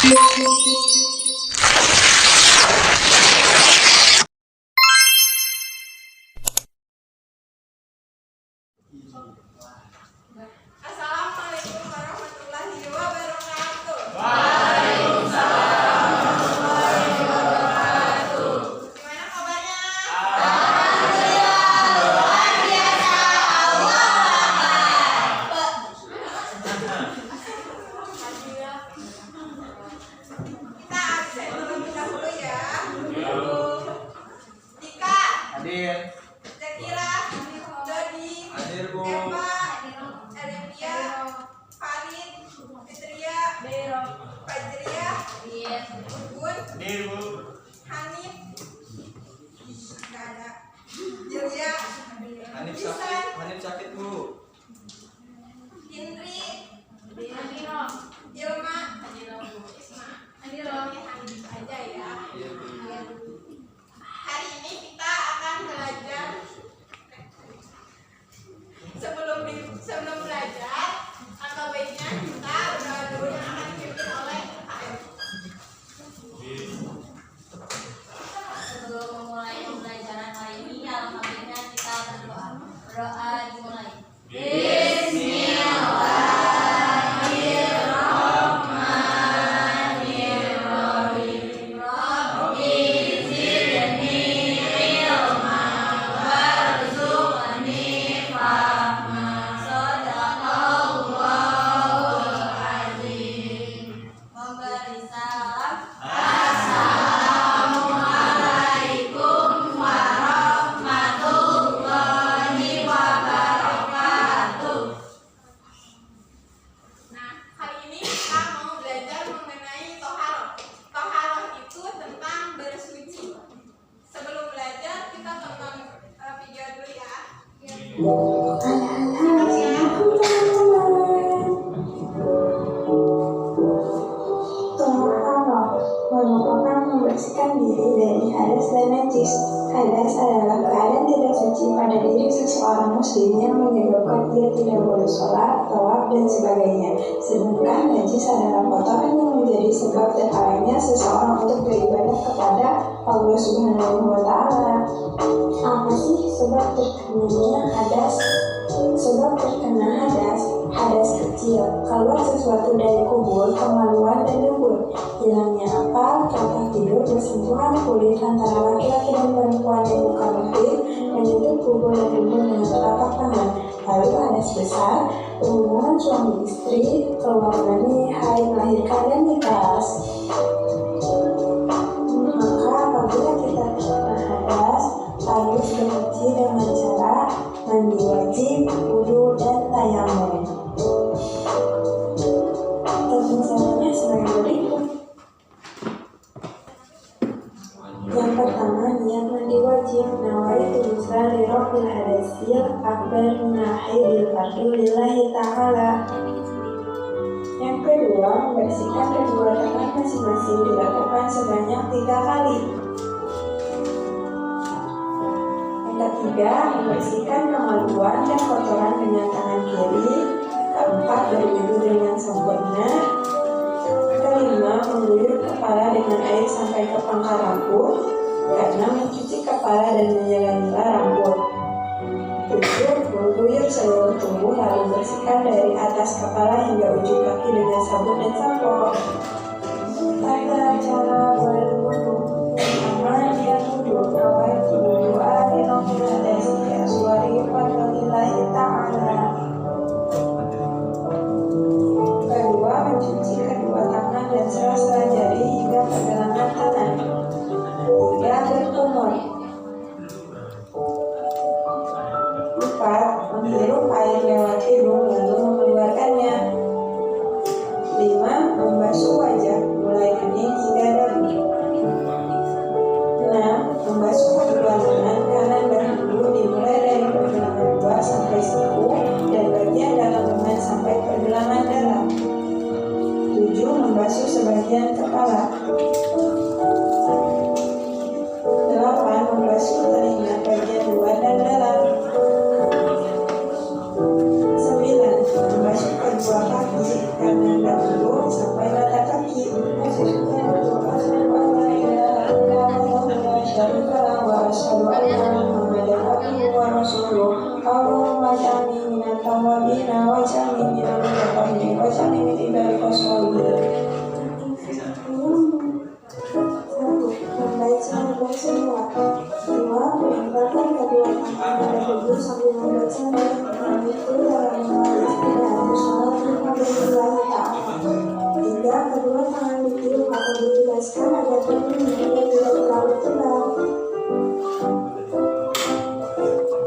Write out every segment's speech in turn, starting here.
Assalamualaikum warahmatullahi wabarakatuh. Gimana kabarnya? Kita absen terlebih dahulu ya. Dika, Hadir. Zakira, Dodi, Hadir, Bu. Eva, Elvia, Farid, Fitria, Fajria, Gun, Hadir, Bu. Hanif, nggak ada, Julia, Hanif Isan, sakit, Bu. Indri, Ilma, Isma, Hanif aja ya. Iya, Bu. Hari ini kita akan belajar. Sebelum belajar, atau baiknya kita berdoa dulu yang akan dipimpin oleh KM. Sebelum memulai pembelajaran hari ini, alhamdulillah kita berdoa. Berdoa dimulai. Bismillahirrahmanirrahim. Rabbi zidni ilma warzuqni fahma. Shadaqallahul azim. Memberi salam. Assalamualaikum warahmatullahi wabarakatuh. Nah, hari ini kita mau belajar mengenai toharoh. Toharoh itu tentang bersuci. Sebelum belajar, kita tonton video dulu ya. Toharoh merupakan membersihkan diri dari hadas dan najis. Hadas adalah keadaan tidak suci pada diri seseorang muslim yang menyebabkan ia tidak boleh sholat, tawaf, dan sebagainya. Sedangkan najis adalah kotoran yang menjadi sebab terhalangnya seseorang untuk beribadah kepada Allah Subhanahu wa Ta'ala. Apa sih sebab terkenanya hadas? Sebab terkena hadas kecil, keluar sesuatu dari kubur, kemaluan dan debur, hilangnya akal, contoh tidur, bersentuhan kulit antara laki-laki dan perempuan yang bukan mahrim, menyentuh kubur dan debur dengan telapak tangan. Lalu hadas besar, hubungan suami istri, keluar mani, haid, melahirkan dan nifas. Maka apabila kita terkena hadas, harus bersuci dengan cara mandi wajib, wudu, dan tayamum. Caranya sebagai berikut. Yang pertama, niat mandi wajib. Nawaitu ghusla li raf'il hadasil akbar min haidil fardhu lillahi ta'ala. Yang kedua, membersihkan kedua tangan masing-masing dilakukan sebanyak 3 kali. Yang ketiga, membersihkan kemaluan dan kotoran dengan tangan kiri. Keempat, berwudu dengan sempurna. Kelima, mengguyur kepala dengan air sampai ke pangkal rambut. Keenam, mencuci kepala dan menyela-nyela rambut. 7, mengguyur seluruh tubuh lalu bersihkan dari atas kepala hingga ujung kaki dengan sabun dan sampo. Tata cara berwudu. Pertama, niat wudu. Nawaitu wudu'a li raf'il hadasi asghari fadlillahi ta'ala. Kedua, mencuci kedua tangan dan sela-sela jari hingga pergelangan tangan. 3, berkumur. 4, menghirup air lewat hidung lalu mengeluarkannya. 5, membasuh wajah mulai kening hingga dagu. 6, membasuh kedua tangan kanan dan kiri dimulai dari pergelangan 2 sampai siku dan bagian dalam lengan sampai pergelangan dalam. 7, membasuh sebagian kepala. 8, membasuh telinga bagian luar dan dalam. 9, membasuh kedua kaki kanan dan kiri sampai mata kaki. 10, dijelaskan agar bunyinya tidak terlalu tebal.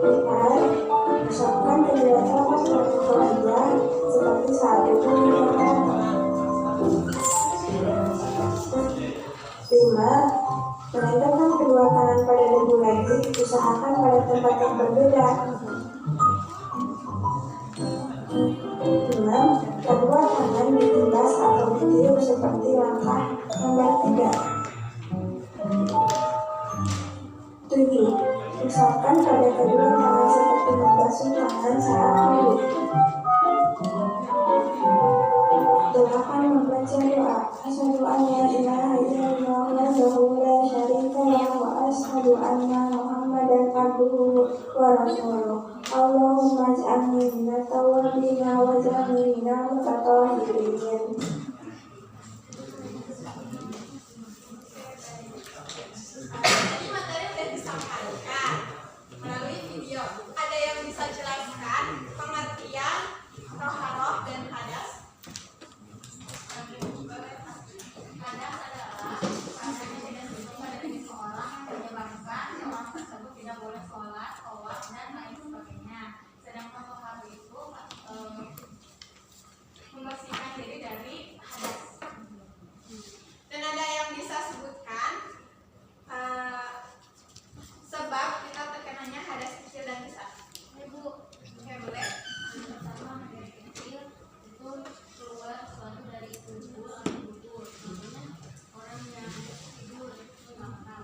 4. Ucapkan kedua telapak kaki wajah seperti saat itu digunakan. 5. Menempelkan kedua tangan pada debu lagi, usahakan pada tempat yang berbeda. 6. Kedua tangan ditimbas atau ditiup seperti langkah nomor 3. 7. Usapkan pada kedua tangan seperti membasuh tangan saat duduk. 8. Membaca doa. Asyhadu an la ilaha illallah wahdahu la syarika lahu wa asyhadu anna Muhammadan abduhu wa rasuluh. Allahumma ij'alni minat tawwabina waj'alni minal mutatahhirin. Tadi materi sudah disampaikan melalui video. Ada yang bisa jelaskan pengertian toharoh dan hadas? Hadas adalah rasanya tidak sesuai pada diri seorang yang menyebabkan orang tersebut tidak boleh sholat, tawaf, dan lain sebagainya. Sedangkan toharoh itu Membersihkan diri dari hadas. Dan ada yang bisa sebutkan sebab kita terkenanya hadas kecil dan besar. Ibu, oke boleh. pertama dari kecil itu keluar sesuatu dari tubuh atau tubuh. Contohnya orang yang tidur itu makan.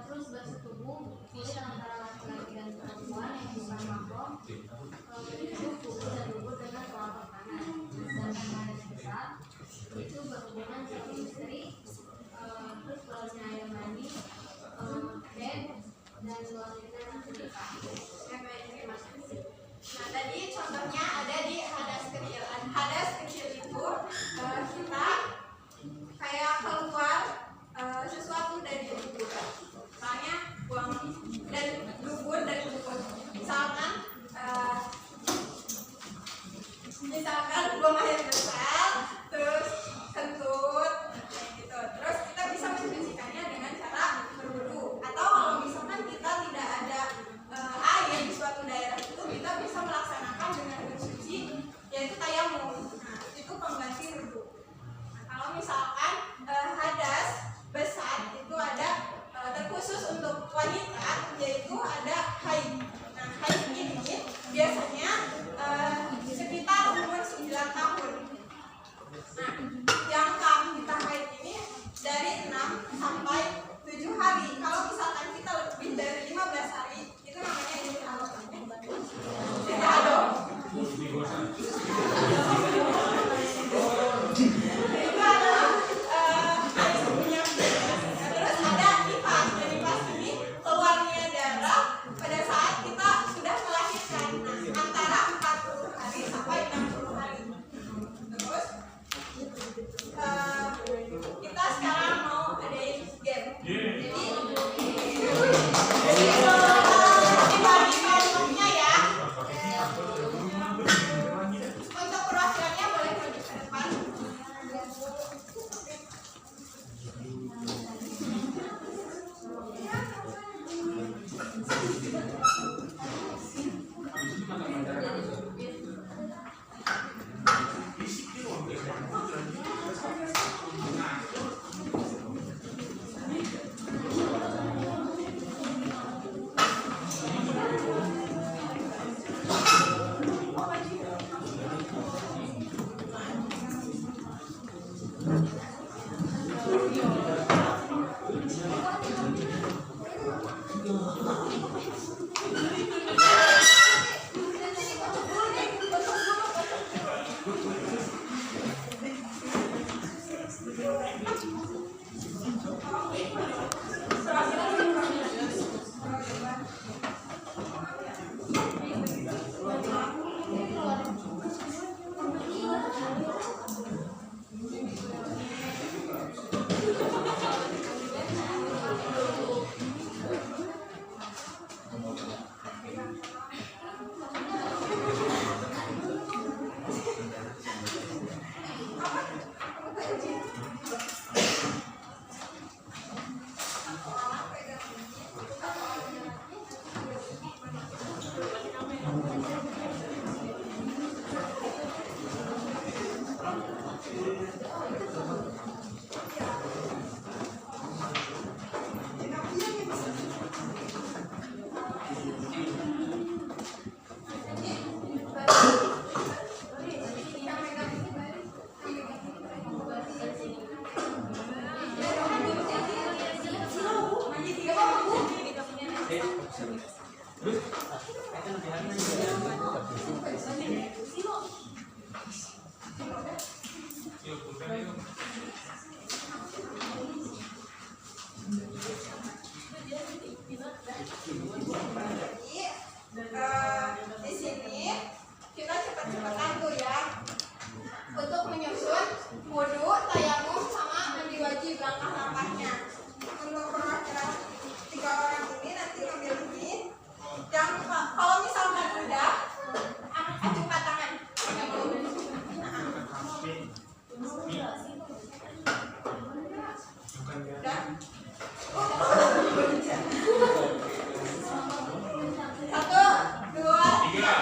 Terus bersetubuh kulit antara laki-laki dan perempuan yang bukan mahram itu tubuh dan tubuh dengan telapak tangan. Sedangkan hadas besar itu berhubungan suami istri, terus keluarnya air mani, bed dan wanita yang sedekah. Nah tadi contohnya ada di hadas kecil. Hadas kecil itu kita kayak keluar sesuatu dari tubuh. Misalnya buang dan dubur dari tubuh. Misalkan buang air besar, terus kentut, kayak gitu. Terus kita bisa membersihkannya dengan cara berwudu. Atau kalau misalkan kita tidak ada air di suatu daerah itu, kita bisa melaksanakan dengan bersuci, yaitu tayamum. Nah, itu pengganti wudu. Nah, kalau misalkan hadas besar itu ada terkhusus untuk wanita, yaitu ada haid. Nah, haid ini biasanya sekitar umur 9 tahun. Nah, yang kita haid ini dari 6 sampai 7 hari. Kalau misalkan kita lebih dari 15 hari, itu namanya istihadh. Itu adalah haid yang terus ada nifas. Dan nifas ini keluarnya darah pada saat kita sudah melahirkan. Nah, antara 40 hari sampai 60 hari. Terus kita sekarang mau adain game. Jadi dibagi kelompoknya ya. Untuk perwakilannya boleh maju ke depan. Di sini kita cepat-cepatan tuh ya untuk menyusun wudu, tayamum, sama mandi wajib langkah-langkahnya. Untuk perwakilan 3 orang ini nanti memilih yang kalau misalkan udah acungkan tangan. Udah? Satu, dua, tiga.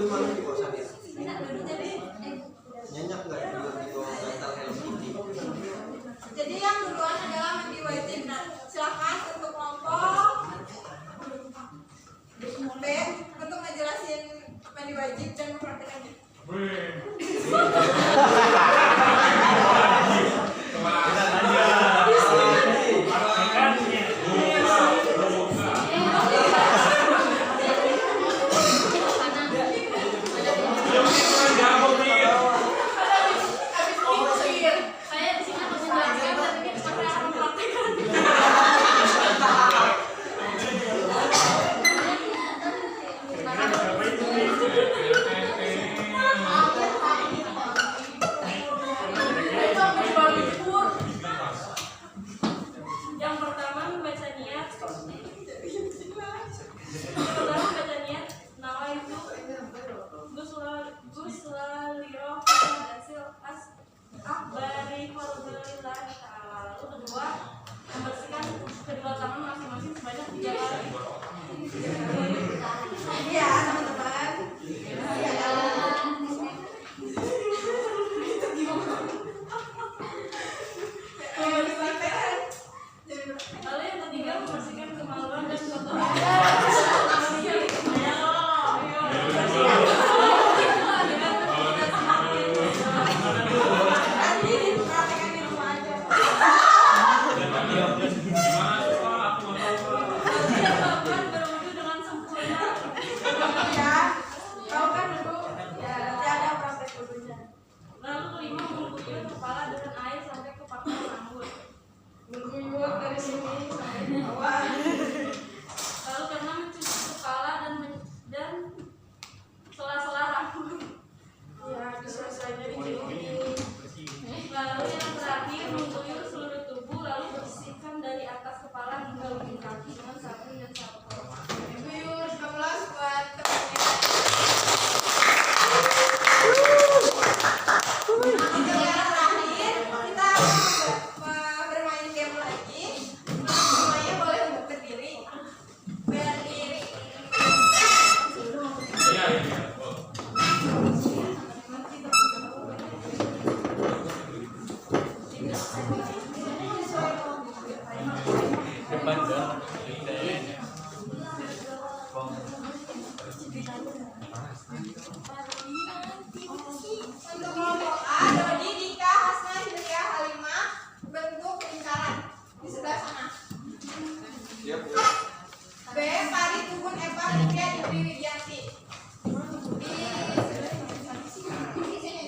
dulu mana di kosan ya? Enak dulu jadi Nyenyak nggak dulu di bawah bantal Hello Kitty? Jadi yang duluan adalah mandi wajib. Nah, silakan untuk kelompok B untuk ngejelasin mandi wajib dan mempraktekannya. saya di sini harus menjelaskan tapi seperti yang mempraktekkan. Yang pertama membaca niat. Nawa itu Guslaliro as akbari fardillah ta'ala. Lalu kedua, membersihkan kedua tangan masing-masing sebanyak 3 kali. Iya, teman-teman. Lalu yang ketiga, membersihkan kemaluan dan kotoran. Nanti dipraktekan di rumah aja. Dilakukan berwudu dengan sempurna. Ya, kau kan dulu ya nanti ada praktek wudhunya. Lalu kelima, mengguyur kepala dengan air sampai ke pangkal rambut. Mengguyur dari sini sampai ke bawah. Lalu keenam, mencuci kepala dan sela-sela rambut. Ya, diselesainya di sini. Lalu yang terakhir, mengguyur seluruh tubuh lalu bersihkan dari atas kepala hingga ujung kaki dengan sabun dan sampo. Mengguyur 15 buat temannya. Yang terakhir kita bermain game lagi. Semuanya boleh untuk berdiri. Berdiri. Untuk kelompok A, Dodi, Dika, Hasna, Hidria, Halimah bentuk lingkaran di sebelah sana. Siap. B, Pari, Tubun, Eva, Hidria, Dibri, Widianti. Di sini.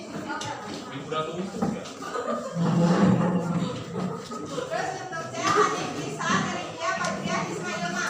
Terus untuk C, Hanif, Lisa, Terikia, Patria, Ismailma.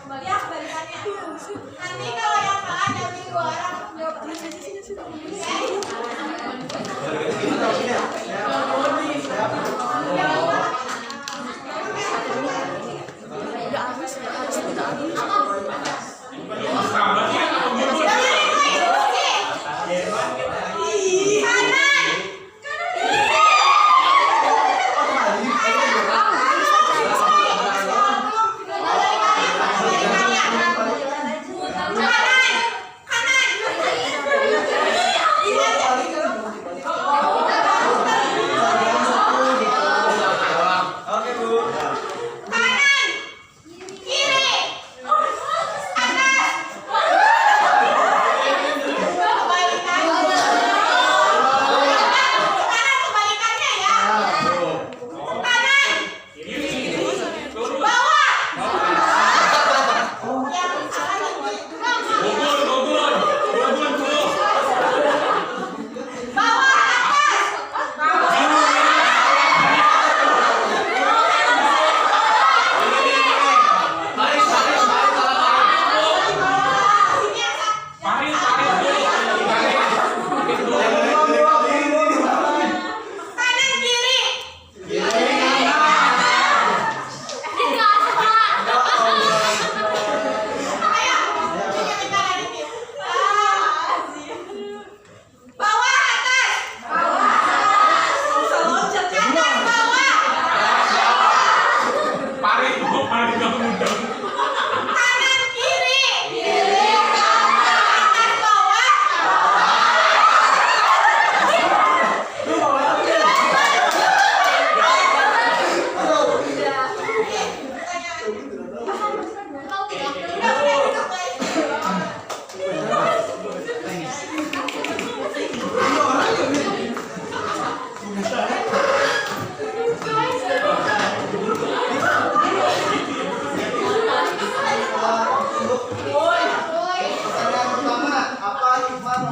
Kembali ya, kembalikannya.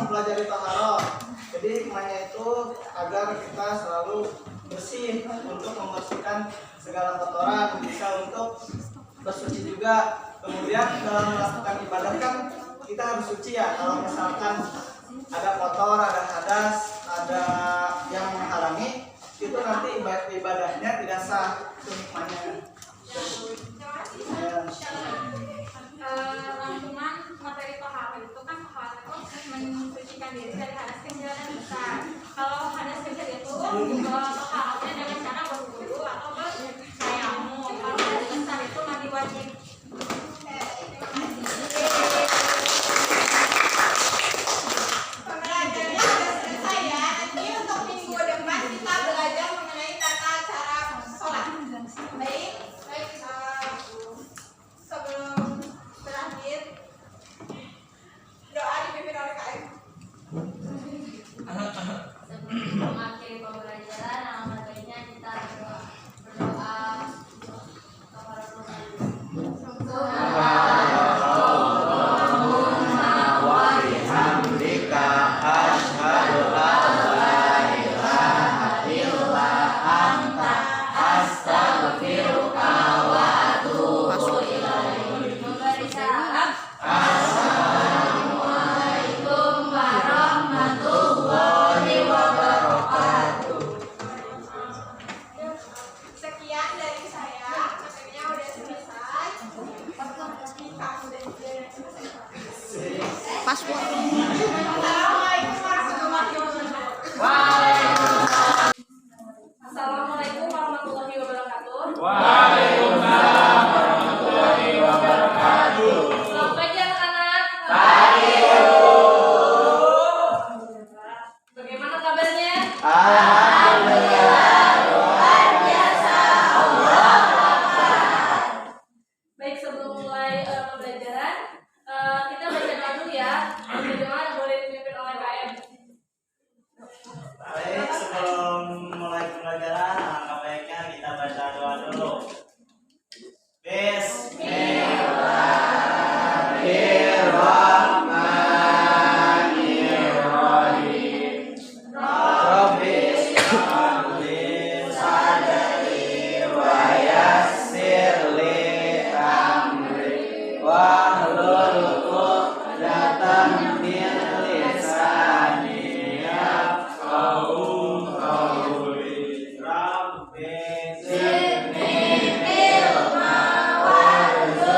mempelajari taharah. Jadi hikmahnya itu agar kita selalu bersih, untuk membersihkan segala kotoran, bisa untuk bersuci juga. Kemudian dalam melakukan ibadah kan kita harus suci ya. Kalau misalkan ada kotor, ada hadas, ada yang menghalangi, itu nanti ibadahnya tidak sah. Itu hikmahnya. Rangkuman materi taharah itu kan taharah itu mensucikan diri dari hadas kecil dan besar. Kalau hadas kecil itu taharahnya dengan cara berwudu atau bertayamum. Kalau hadas besar itu mandi wajib. Pembelajarannya sudah selesai ya. Nanti untuk minggu depan kita belajar mengenai tata cara sholat. Baik. Sebelum berakhir, doa dipimpin oleh KM. Sebelum mengakhiri pembelajaran, alangkah baiknya kita berdoa kepada Tuhan. Sekian dari saya, materinya udah selesai. Assalamualaikum warahmatullahi wabarakatuh. Assalamualaikum warahmatullahi wabarakatuh. Waalaikumsalam warahmatullahi wabarakatuh. Selamat pagi anak-anak. Bagaimana kabarnya? Baik, sebelum mulai pembelajaran, kita baca doa dulu ya. Bagaimana boleh dipimpin oleh KM? Baik, sebelum mulai pembelajaran, alangkah baiknya kita baca doa dulu. Bismillahirrahmanirrahim. Rabbi shrah li sadri wa yassir li amri wahlul 'uqdatam min lisani yafqahu qawli. Rabbi zidni ilma warzuqni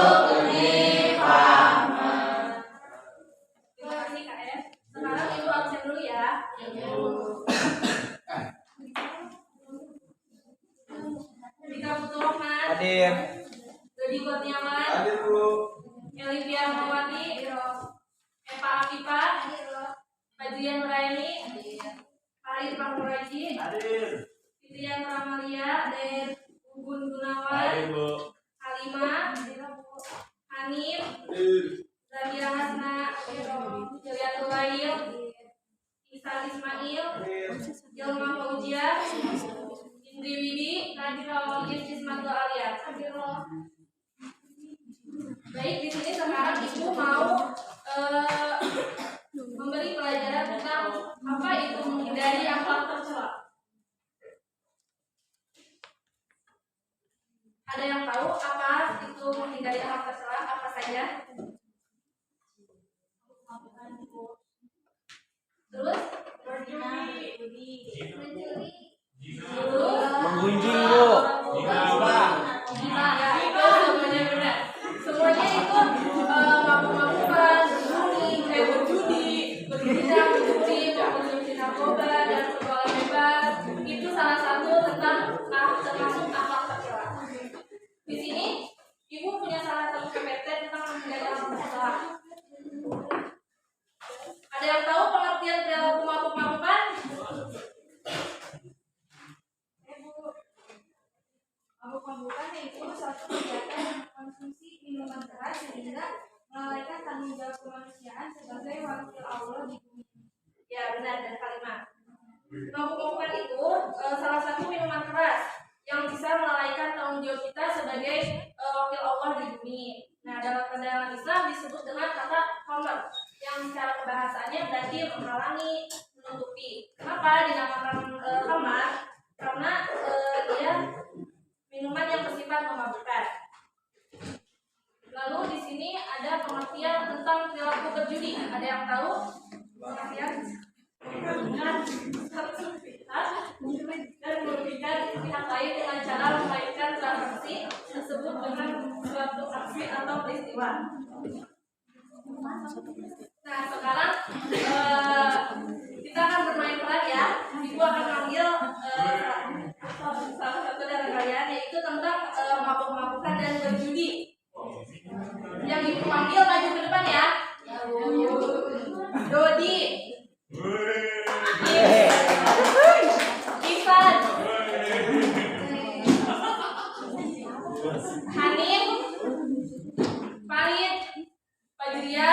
Hadir, Bu. Elivia Mawati, Eva Afifa, Fadrian Nuraini, Farid Panguraji, Hadir. Fitrian Ramalia, dan Ugun Gunawan, Hadir, Bu. Halimah, Hanif, Hadir. Zabira Hasna, Juliatul Lail, Isan Ismail, Jelma Fauzia, Indri Widi, Nadira Wahid, Ismail Alia. Baik, di sini sekarang Ibu mau memberi pelajaran tentang apa itu menghindari akhlak tercela. Ada yang tahu apa itu menghindari akhlak tercela? Apa saja? Terus Menggunjing, Bu. semuanya benar. Semuanya itu mabuk-mabukan, berjudi, berzina, mencuri, mengkonsumsi narkoba dan pergaulan bebas. Itu salah satu tentang termasuk akhlak tercela. Di sini Ibu punya salah satu PPT tentang menghindari akhlak tercela. Ada yang tahu pengertian perilaku mabuk-mabukan? Mabuk-mabukan yaitu suatu kegiatan konsumsi minuman keras sehingga melalaikan tanggung jawab kemanusiaan sebagai wakil Allah di bumi. Ya, benar, dan kalimat. Mabuk-mabukan itu salah satu minuman keras yang bisa melalaikan tanggung jawab kita sebagai wakil Allah di bumi. Nah, dalam pandangan Islam disebut dengan kata khamr, yang secara kebahasaannya berarti menghalangi, menutupi. Kenapa dinamakan khamar? Karena dia minuman yang bersifat memabukkan. Lalu di sini ada pengertian tentang perilaku berjudi. Ada yang tahu pengertian? Dengan sertifikat dan merugikan pihak lain dengan cara memainkan transaksi tersebut dengan suatu aksi atau peristiwa. Nah, sekarang kita akan bermain peran ya. Ibu akan manggil salah satu dari kalian, yaitu tentang mabuk-mabukan dan berjudi. Yang Ibu panggil maju ke depan ya. Dodi, Ivan, Hanif, Farid, Fajria,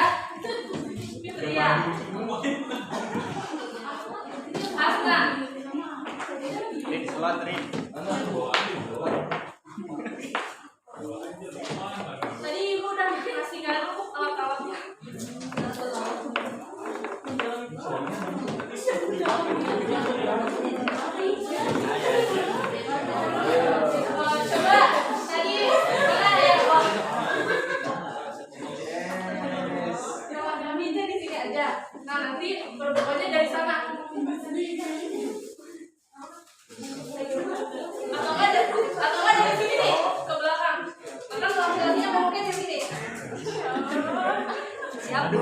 Fitria, Hasna. Tadi Ibu udah kasihkan alat-alatnya. Coba tadi mana ya? Jangan minta di sini aja. Nah, nanti berdoanya dari sana. Atau enggak dari sini nih, ke belakang. Bahkan laki-lakinya mungkin di sini. Siap, Bu.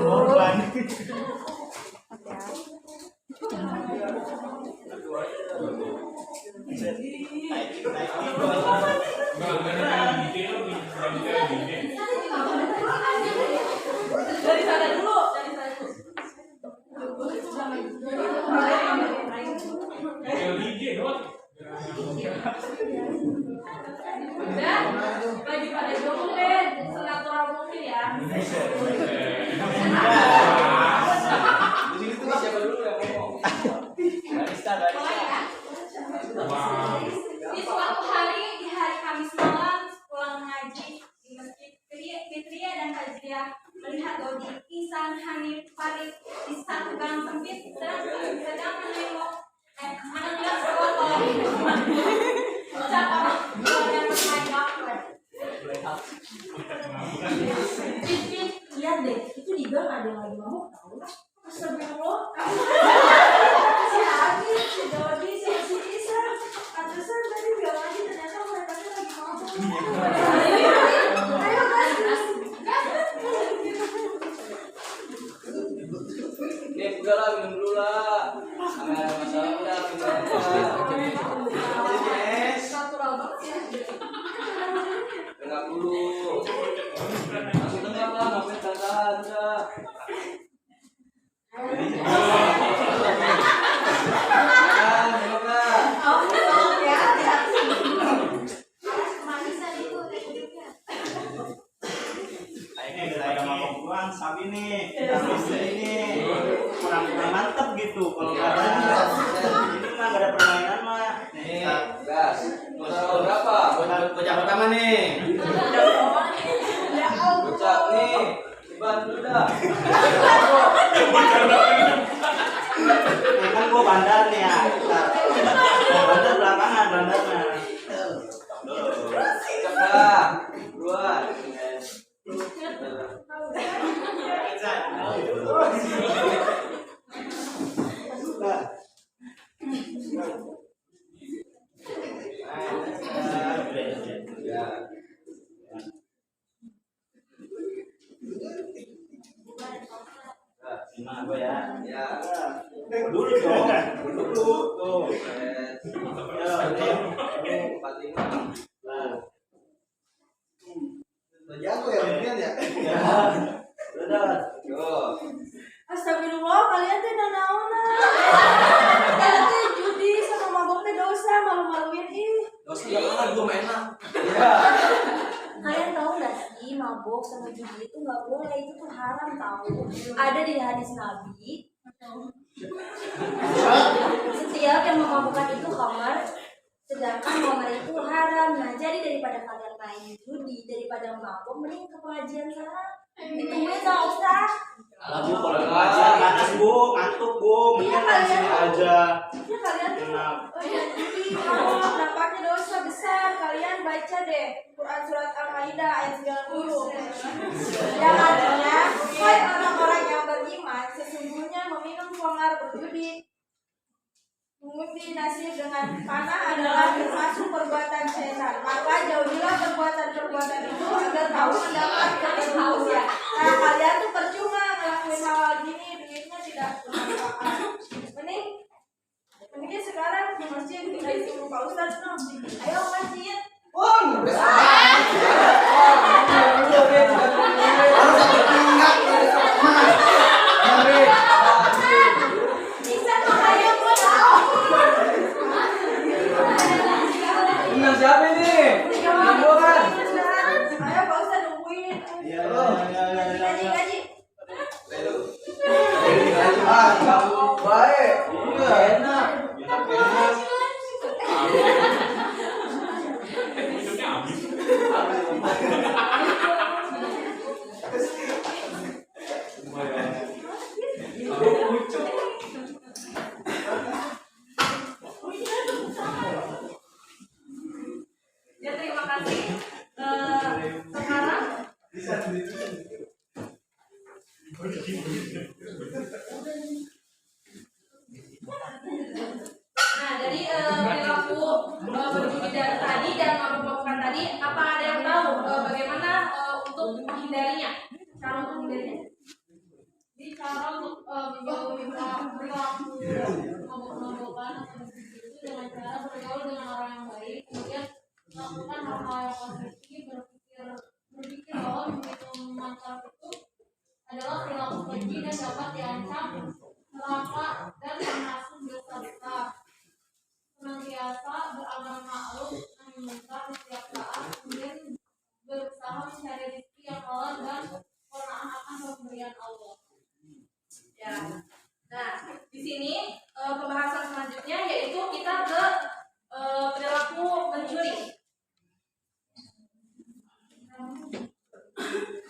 Dari sana dulu, dari sana dulu. Udah, lagi pada jongkok deh, senatural mungkin ya. Siapa dulu yang ngomong? Barista. Di suatu hari, di hari Kamis malam, pulang mengaji di Masjid Fitria dan Fajria, melihat Dodi, Isan, Hanif, Farid di satu gang sempit dan sedang menengok anak sekolah ucap orang yang bermain gawat. Cip, lihat deh, itu di gang ada yang lagi mabuk, tahu lah. Astagfirullah. Si Hanif, si Dodi, si Isan, pantesan tadi bilang lagi ternyata mereka lagi mabuk. Ayo gas. Udah lah, minum dulu lah. Ada masalah udah, minum. Natural banget ya. Dengar dulu. daripada mabok doang sabi nih habis ini kurang mantep gitu kalau nggak ada ini mah nggak ada permainan mah Nih, gas. Mau berapa? bocah pertama nih Bocah nih. Dibantu dah. kan gua bandar nih ya bandar belakangan bandarnya Cek dah. Duluan. Ya. Nah, gua ya. Ya. Dulu dong. Dulu tuh. Ya, 45. Nah, Udah jago ya mungkin ya. ya. Udah. Yo. Astagfirullah, kalian tuh nanaona. Kalian tuh judi sama mabok teh dosa, malu-maluin ih. Dosa jangan gua enak. Ya. Kalian tahu nggak sih mabok sama judi itu nggak boleh, itu tuh haram tahu. Ada di hadis Nabi. Setiap yang memabukkan itu khamar, sedangkan khamar itu haram. Nah jadi daripada kalian main judi, daripada mabok, mending ke pengajian sana. Ditungguin sama Ustaz. Alah Bu, kalau pengajian panas Bu, ngantuk Bu, mendingan di sini aja. Ya kalian tuh Enak. judi haram, dampaknya dosa besar. Kalian baca deh Quran surat Al-Maidah ayat 90. Yang artinya, hai orang-orang yang beriman, sesungguhnya meminum khamar berjudi mengundi nasib dengan panah adalah termasuk perbuatan setan. Maka jauhilah perbuatan-perbuatan itu agar kamu mendapat keberhasilan. Nah kalian tuh percuma ngelakuin hal gini, duitnya tidak bermanfaat. Mending sekarang di masjid kita disuruh Pak Ustadz no. Ayo ke masjid. Benar siapa ini? Gua kan. Ayo Pak Ustadz nungguin. Iya. Gaji. Ah, kamu baik. Iya, enak. Ya terima kasih. Sekarang nah dari perilaku berjudi tadi dan mabuk-mabukan tadi, apa ada yang tahu bagaimana untuk menghindarinya? Cara untuk menghindarinya? Jadi cara untuk menjauhi perilaku mabuk-mabukan atau berjudi itu dengan cara bergaul dengan orang yang baik, kemudian melakukan hal-hal yang positif, berpikir bahwa meminum mantap itu adalah perilaku keji dan dapat diancam neraka dan termasuk dosa besar. Senantiasa beramar ma'ruf nahi munkar di setiap saat, kemudian berusaha mencari rezeki yang halal dan qanaah akan pemberian Allah. Ya. Nah, di sini pembahasan selanjutnya yaitu kita ke perilaku mencuri.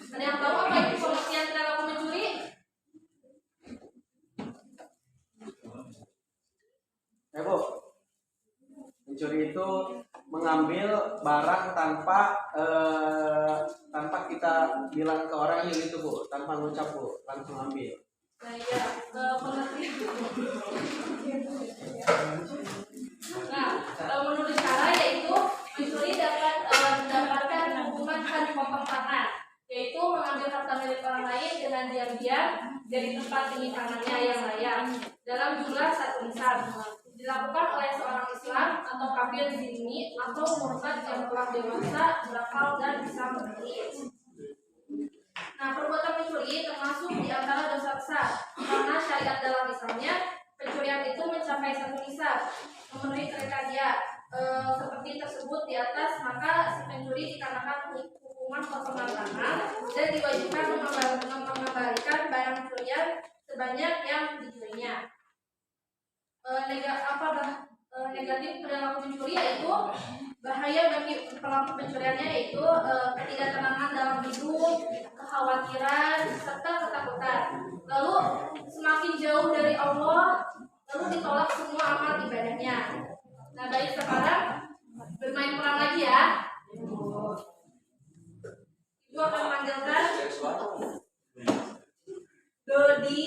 Ada yang tahu apa itu pengertian perilaku mencuri? Ya Bu, mencuri itu mengambil barang tanpa kita bilang ke orangnya gitu Bu, tanpa ngucap Bu, langsung ambil. Nah ya, pengertian. Nah, menurut cara yaitu mencuri dapat mendapatkan hukuman hari potong tangan, yaitu mengambil harta milik orang lain dengan diam-diam dari tempat penyimpanan yang layak dalam jumlah 1 misal. Dilakukan oleh seorang Islam atau kafir zimmi atau murtad yang telah dewasa, berakal dan bisa mengerti. Nah, perbuatan mencuri termasuk di antara dosa besar karena syariat dalam Islamnya pencurian itu mencapai 1 nisab. Memenuhi kriteria seperti tersebut di atas, maka si pencuri dikenakan hukuman potongan tangan dan diwajibkan yaitu bahaya bagi pelaku pencuriannya yaitu ketidaktenangan dalam hidup, kekhawatiran, serta ketakutan. Lalu semakin jauh dari Allah, lalu ditolak semua amal ibadahnya. Nah, baik sekarang bermain peran lagi ya. Ibu akan memanggilkan Dodi,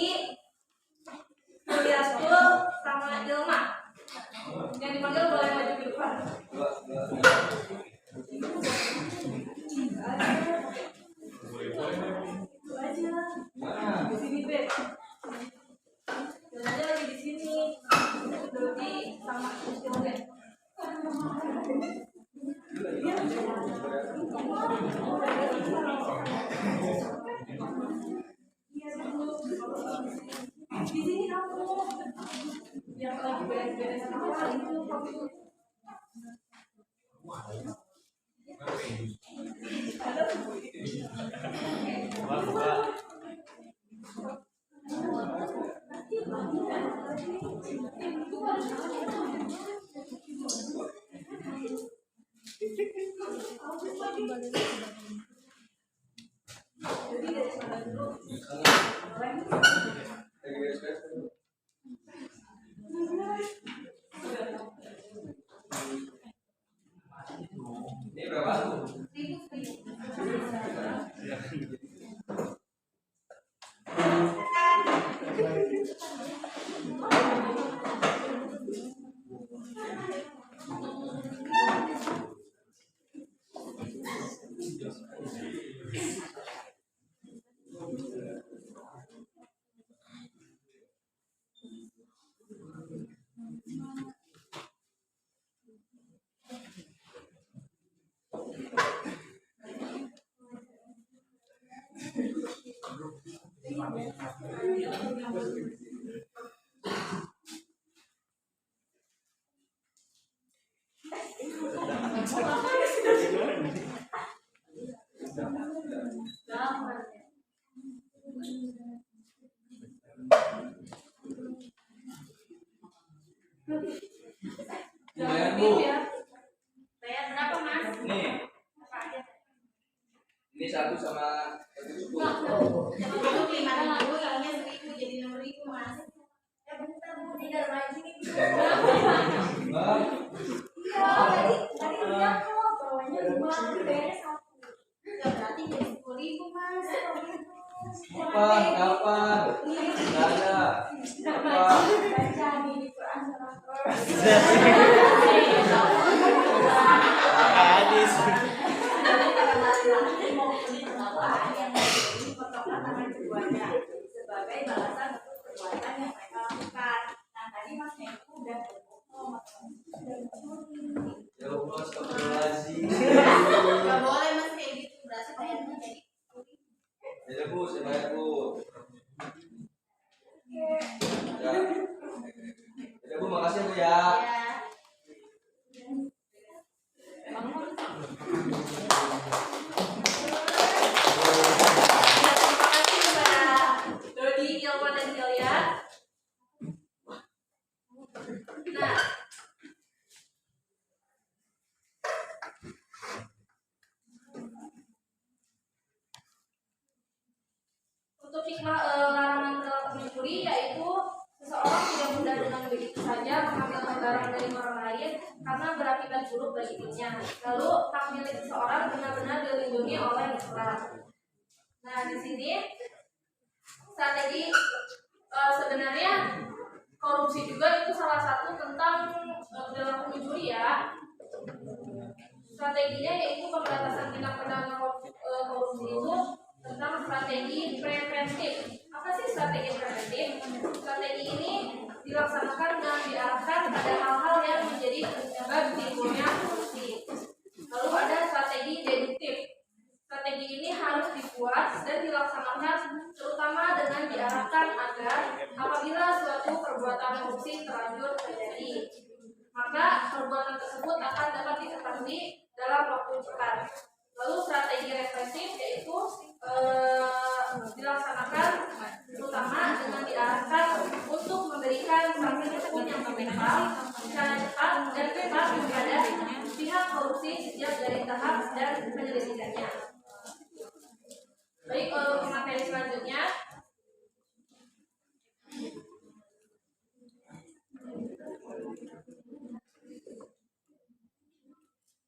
Rasul, sama Ilma. Yang dipanggil boleh maju ke depan. Di sini Beb. Dan ada lagi di sini Dodi sama Ilma. Di sini kamu yang lagi beres-beres apa itu kamu. Jadi dari mana dulu? Ini berapa? Bayar Bu. Bayar berapa Mas? Nih. Apa aja? Ini satu sama satu cukup. Itu 5.000, salahnya 1.000 jadi 6.000 Mas. Ya bentar Bu, di dalam aja ini. Bang. Tadi bilang kok bawahnya 5 beres 1. Ya berarti jadi 10.000 Mas. Kapan? Kapan? Nggak ada. Kapan? Baca di Quran surah Hadis. Sebagai balasan untuk perbuatan yang mereka lakukan. Nah tadi Mas Meku udah berbohong, Ya Allah, astagfirullahaladzim. nggak boleh Mas kayak gitu, berarti bayarnya jadi Ya Bu, saya bayar Bu. Ya. Ya Bu, makasih Bu ya. Dodi, Ilma, dan Hilya. Nah, untuk hikmah larangan perilaku mencuri yaitu seseorang tidak mudah dengan begitu saja mengambil barang dari orang lain karena berakibat buruk bagi dirinya. Lalu hak milik seseorang benar-benar dilindungi oleh Islam. Nah, di sini strategi sebenarnya korupsi juga itu salah satu tentang perilaku mencuri ya. Strateginya yaitu pemberantasan tindak pidana korupsi itu tentang strategi preventif. Apa sih strategi preventif? Strategi ini dilaksanakan dan diarahkan pada hal-hal yang menjadi penyebab timbulnya korupsi. Lalu ada strategi deduktif. Strategi ini harus dibuat dan dilaksanakan terutama dengan diarahkan agar apabila suatu perbuatan korupsi terlanjur terjadi, maka perbuatan tersebut akan dapat diketahui dalam waktu cepat. Lalu strategi represif yaitu dilaksanakan terutama dengan diarahkan untuk memberikan sanksi hukum yang minimal secara cepat dan tepat kepada tidaknya. Baik, untuk materi selanjutnya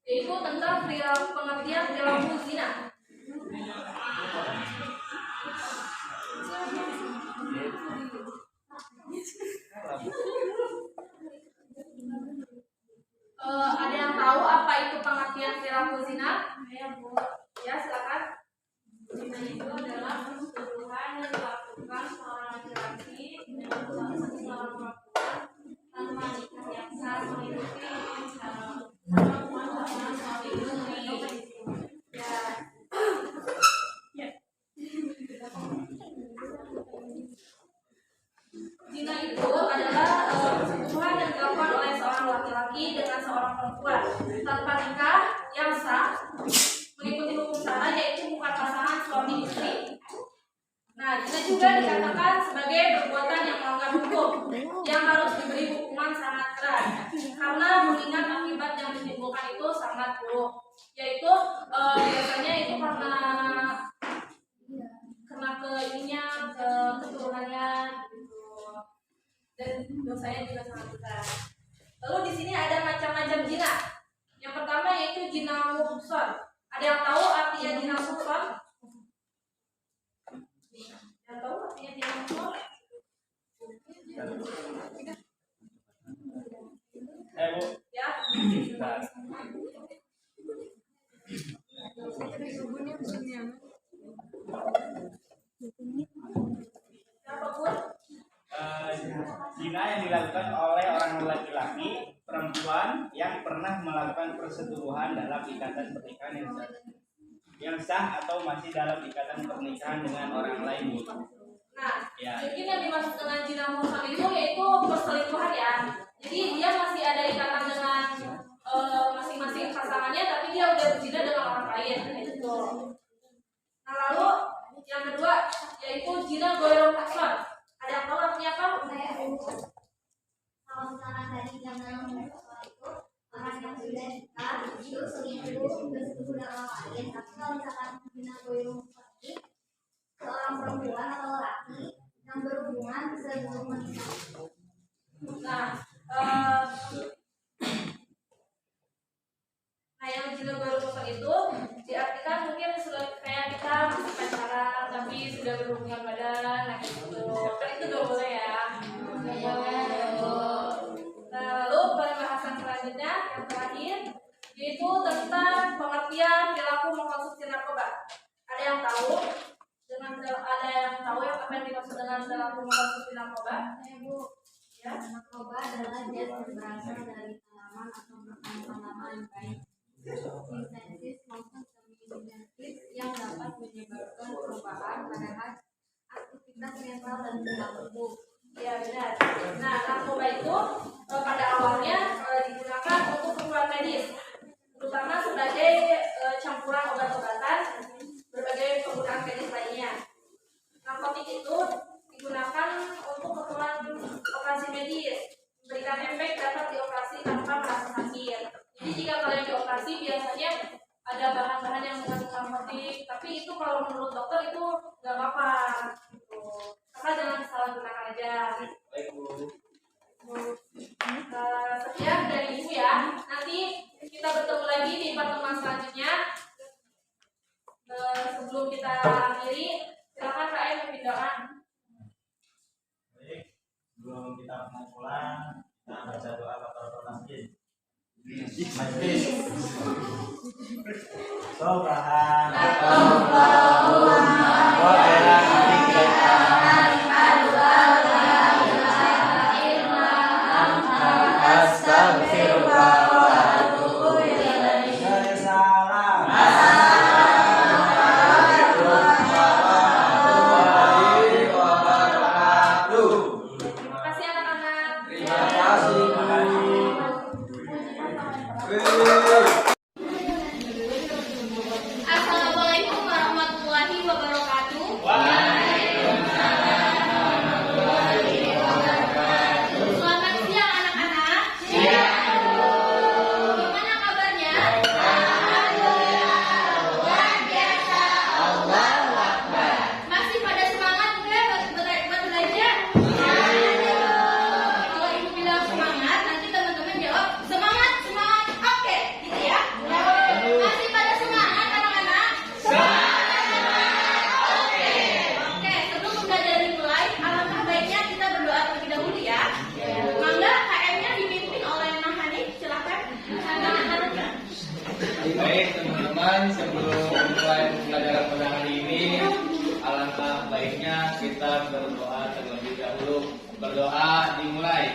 yaitu tentang pengertian perilaku zina. Ada yang tahu apa itu pengertian perilaku zina? Ya, silakan. Zina itu adalah persetubuhan yang dilakukan seorang laki-laki dengan seorang perempuan tanpa nikah yang sah mengikuti cara perempuan sama suami istri. Zina itu adalah persetubuhan yang dilakukan oleh seorang laki-laki dengan seorang perempuan tanpa nikah yang sah mengikuti hukum syara, yaitu bukan pasangan suami istri. Nah, zina juga dikatakan sebagai perbuatan yang melanggar hukum yang harus diberi hukuman sangat keras karena mengingat akibat yang ditimbulkan itu sangat buruk, yaitu biasanya itu karena keturunannya gitu, dan dosanya juga sangat besar. Lalu di sini ada macam-macam zina. Yang pertama yaitu zina muhsan. Ada yang tahu artinya zina muhsan? Yang tahu artinya zina muhsan? Bu. Ya. Siapapun. Zina yang dilakukan oleh orang laki-laki perempuan yang pernah melakukan persetubuhan dalam ikatan pernikahan yang sah atau masih dalam ikatan pernikahan dengan orang lain. Nah, Ya. mungkin yang dimaksud dengan zina muhsan itu yaitu perselingkuhan ya. Jadi dia masih ada ikatan dengan masing-masing pasangannya, tapi dia udah berzina dengan orang lain. Gitu. Nah, lalu yang kedua yaitu zina goyrul muhsan. Ada yang tahu artinya apa? Kalau misalkan dari zaman itu orang yang sudah nikah itu selingkuh bersetubuh dengan orang lain, tapi kalau misalkan zina goyrul muhsan seorang perempuan atau laki yang berhubungan sebelum menikah. Nah, yang zina goyrul muhsan itu diartikan mungkin kayak kita masih pacaran tapi sudah berhubungan badan, nah gitu. Kan itu gak boleh ya. Nah, lalu pada bahasan selanjutnya yang terakhir yaitu tentang pengertian perilaku mengkonsumsi narkoba. Ada yang tahu apa yang dimaksud dengan perilaku mengkonsumsi narkoba? Bu, ya, narkoba adalah zat yang berasal dari tanaman atau makanan-tanaman baik sintetis maupun semi-sintetis yang dapat menyebabkan perubahan pada aktivitas mental dan perilaku. Ya benar. Nah, narkoba itu pada awalnya digunakan untuk keperluan medis, terutama sebagai campuran obat-obatan berbagai penggunaan medis lainnya. Narkotik itu digunakan untuk keperluan operasi medis, memberikan efek dapat dioperasi tanpa merasa sakit. Jadi jika kalian dioperasi biasanya ada bahan-bahan yang mengandung narkotik, tapi itu kalau menurut dokter itu nggak apa-apa. Gitu. Karena jangan disalahgunakan aja. Baik, Bu. Sekian dari Ibu ya. Nanti kita bertemu lagi di pertemuan selanjutnya. Sebelum kita akhiri, silakan Kak Em memimpin doa. Baik, sebelum kita mau pulang, kita baca doa kafaratul masjid. Majlis. Terima kasih anak-anak. Terima kasih. Assalamualaikum warahmatullahi wabarakatuh. teman-teman, sebelum mulai pembelajaran pada hari ini, alangkah baiknya kita berdoa terlebih dahulu. Berdoa dimulai.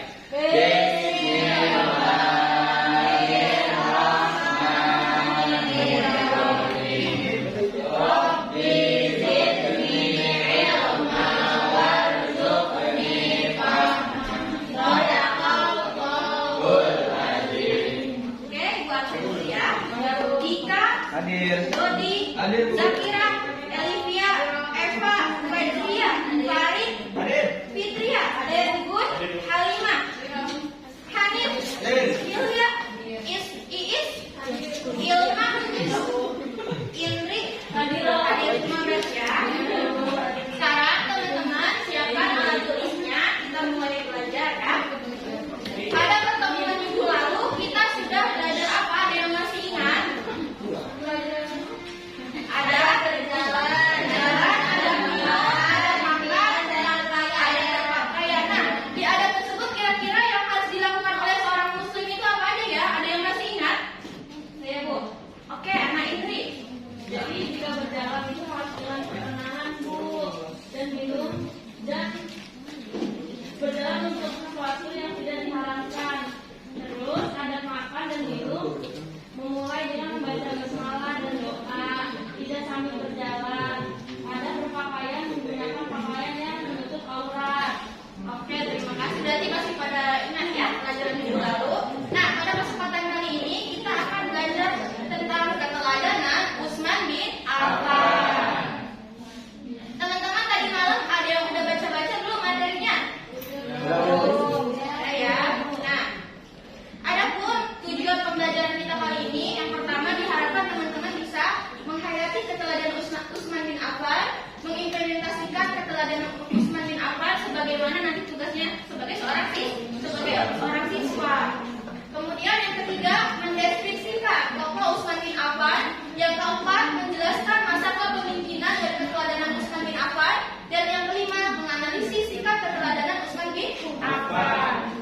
Hadir. Dodi, Hadir, Bu. Zakira, Elivia, Eva, Fedria, Farid, Fitria, Gugun, Halimah, Hanif, Ilya, Iis, Ilham, Indri, hadir 15 ya. Sekarang teman-teman siapkan alat tulisnya, kita mulai belajar ya. Pada pertemuan minggu lalu kita sudah belajar apa? Ada yang masih ingat? Ada berjalan, ada makan, ada berpakaian. Nah, di adat tersebut kira-kira yang harus dilakukan oleh seorang muslim itu apa aja ya? Ada yang masih ingat? Saya Bu. Oke, anak Indri. Jadi jika berjalan itu harus dengan perkenalan Bu dan minum dan berjalan untuk sesuatu yang tidak diharapkan. Terus ada makan dan minum, memulai dengan membaca basmalah dan doa, tidak sambil berjalan. Ada berpakaian menggunakan pakaian yang menutup aurat. Oke, terima kasih. Berarti masih pada ingat ya pelajaran minggu lalu. Nah, pada kesempatan kali ini kita akan belajar tentang keteladanan Utsman bin Affan. Teman-teman tadi malam ada yang udah baca-baca belum materinya? Belum. Ya. Nah, adapun tujuan pembelajaran kita kali ini, yang pertama diharapkan teman-teman bisa menghayati keteladanan Utsman bin Affan, mengimplementasikan keteladanan Utsman bin Affan sebagaimana nanti tugasnya sebagai seorang siswa. Kemudian yang ketiga, mendeskripsikan tokoh Utsman bin Affan. Yang keempat, menjelaskan masa kepemimpinan dan keteladanan Utsman bin Affan. Dan yang kelima, menganalisis sikap keteladanan Utsman bin Affan.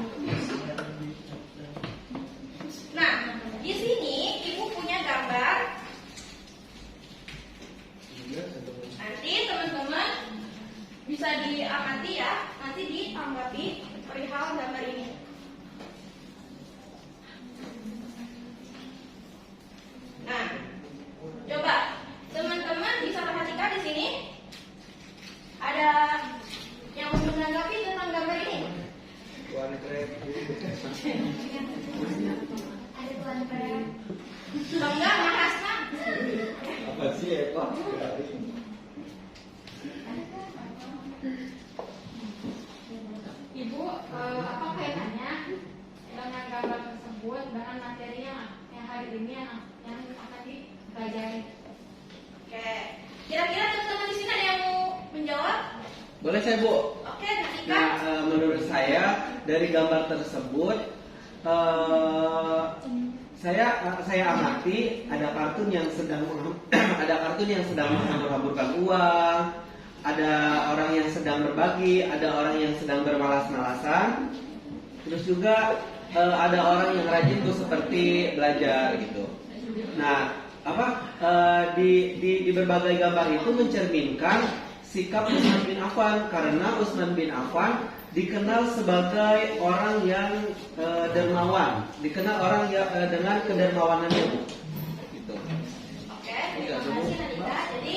Nah, di sini Ibu punya gambar. Nanti teman-teman bisa diamati ya, nanti ditanggapi perihal gambar ini. Nah, coba teman-teman bisa perhatikan di sini ada yang mau menanggapi tentang gambar ini. Ada tuan krep. Bangga, Mahasna. Apa sih ya, Pak? Ibu, apa kaitannya dengan gambar tersebut dengan materi yang hari ini yang akan dipelajari? Oke, kira-kira teman-teman di sini ada yang mau menjawab? Boleh saya, Bu? Oke, ketika Nah, menurut saya dari gambar tersebut saya amati ada kartun yang sedang menghambur-hamburkan uang, ada orang yang sedang berbagi, ada orang yang sedang bermalas-malasan, terus juga ada orang yang rajin tuh seperti belajar gitu. Nah, di berbagai gambar itu mencerminkan sikap Utsman bin Affan, karena Utsman bin Affan dikenal sebagai orang yang dermawan, dikenal orang yang dengan kedermawanannya, Bu. Gitu. Oke, terima kasih Nadita. Jadi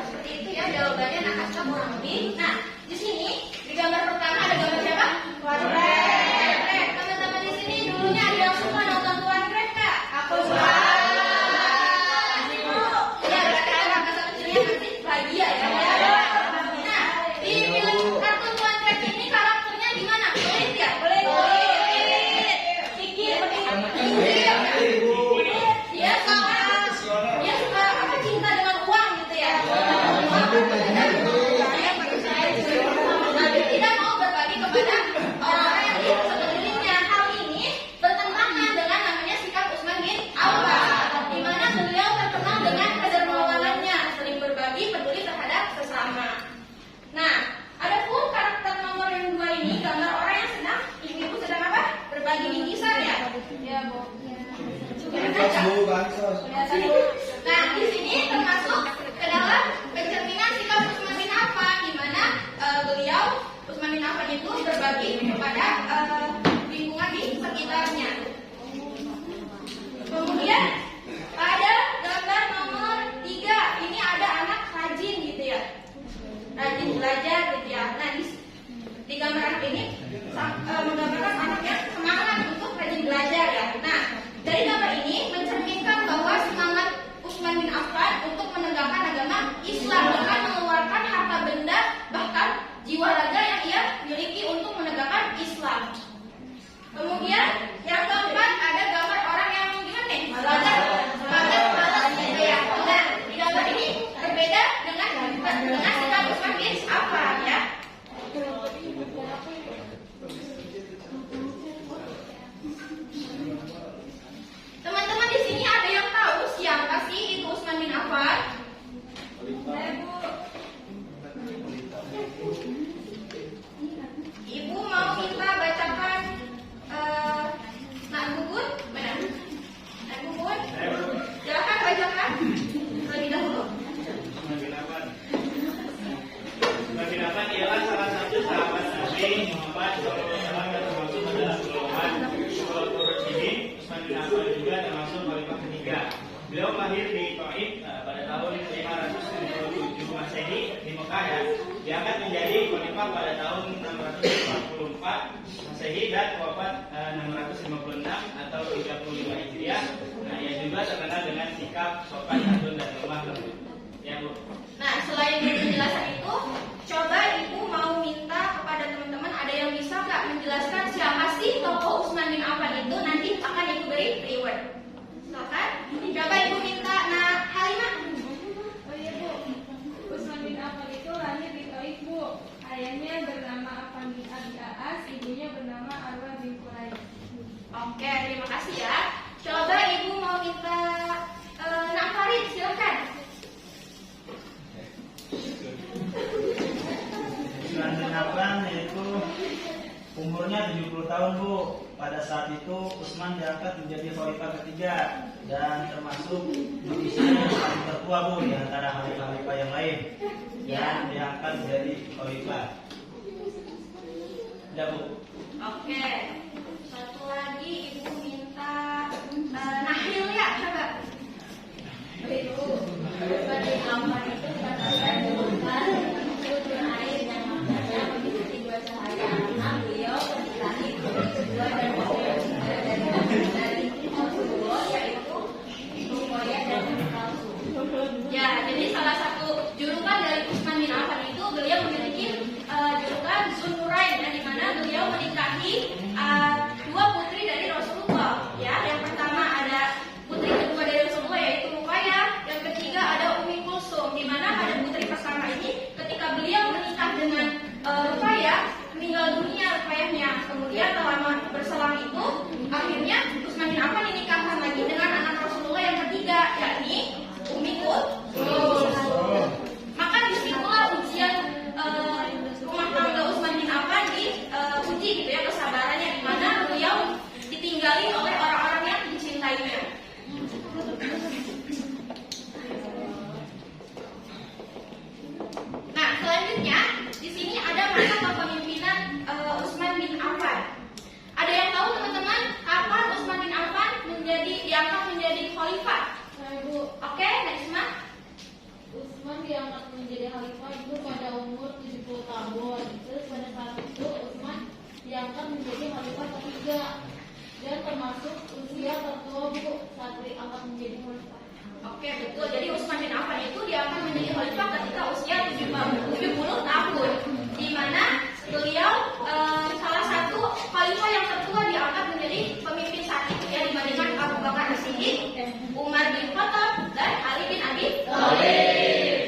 seperti itu ya jawabannya Nakasha kurang lebih. Nah, di sini di gambar pertama ada gambar siapa? Tuan Krep. Teman-teman di sini dulunya ada yang suka nonton Tuan Krep nggak? Aku suka. Ya, berarti kakak kecilnya nanti bahagia ya. Nah, di film kartun Tuan Krep ini karakternya gimana? Pelit ya? Pelit. Pikir. Dia suka apa, cinta dengan uang gitu ya. belajar gitu ya. Nah di gambaran ini menggambarkan anak yang semangat untuk rajin belajar ya. Nah dari gambar ini mencerminkan bahwa semangat Utsman bin Affan untuk menegakkan agama Islam dengan mengeluarkan harta benda bahkan jiwa raga yang ia miliki untuk menegakkan Islam. Kemudian yang keempat ada gambar orang yang gimana nih? Malas gitu ya. Nah di gambar ini berbeda dengan sikap Utsman bin Affan ya. Teman-teman di sini ada yang tahu siapa sih itu Utsman bin Affan? Ibu mau minta bacakan Nak Gugun, benar? Nak Gugun, silakan bacakan terlebih dahulu. Utsman bin Affan ialah salah satu sahabat Nabi Muhammad SAW yang termasuk adalah golongan Khulafaur Rasyidin. Utsman bin Affan juga termasuk khalifah ketiga. Beliau lahir di Taif pada tahun 557 Masehi di Mekah ya. Diangkat menjadi khalifah pada tahun 644 Masehi dan wafat 656 atau 35 Hijriah. Nah, ia juga terkenal dengan sikap sopan santun dan lemah lembut. Ya, Bu. Nah, selain penjelasan itu, coba Ibu mau minta kepada teman-teman ada yang bisa nggak menjelaskan siapa sih tokoh Utsman bin Affan itu, nanti akan Ibu beri reward. Silakan. Coba Ibu minta Nak Halimah. Oh iya Bu, Utsman bin Affan itu lahir di Taif Bu. Ayahnya bernama Affan bin Abi As, ibunya bernama Arwa bin Quraisy. Oke, terima kasih ya. Coba Ibu mau minta Nak Farid, silakan. Utsman bin Affan yaitu umurnya 70 tahun Bu. Pada saat itu Utsman diangkat menjadi khalifah ketiga dan termasuk di usianya yang paling tertua Bu di antara khalifah yang lain dan diangkat menjadi khalifah. Ya Bu. Oke. Satu lagi Ibu minta Nahil ya, coba. Ibu, Utsman bin Affan itu terkenal dengan sumber air yang maknanya memiliki dua cahaya. Karena beliau menikahi kedua dan dari Rasulullah yaitu Ruqayyah dan Palsu. Ya, jadi salah satu julukan dari Utsman bin Affan itu beliau memiliki julukan Zunnurain, yang dimana beliau menikahi dua putri dari Rasulullah. Ya, yang pertama ada putri kedua dari Rasulullah yaitu Ruqayyah, yang ketiga ada Ummi Kulsum, di mana pada putri pertama ini ketika beliau menikah dengan Ruqayyah meninggal dunia Ruqayyahnya. Kemudian selama berselang itu akhirnya Utsman bin Affan dinikahkan lagi dengan anak Rasulullah yang ketiga yakni Ummi Kulsum. Maka disitulah ujian rumah tangga Utsman bin Affan diuji gitu ya kesabarannya, di mana beliau ditinggali oleh orang-orang yang dicintainya. Nah, selanjutnya di sini ada masa kepemimpinan Utsman bin Affan. Ada yang tahu teman-teman kapan Utsman bin Affan diangkat menjadi khalifah? Bu, Oke, Najma. Utsman diangkat menjadi khalifah itu pada umur 70 tahun. Terus pada saat itu Utsman diangkat menjadi khalifah ketiga dan termasuk usia tertua Bu saat diangkat menjadi khalifah. Oke, betul. Jadi Utsman bin Affan itu diangkat menjadi khalifah ketika usia 70 tahun, di mana beliau salah satu khalifah yang tertua diangkat menjadi pemimpin saat itu ya, dibandingkan Abu Bakar As-Siddiq, Umar bin Khattab, dan Ali bin Abi Thalib.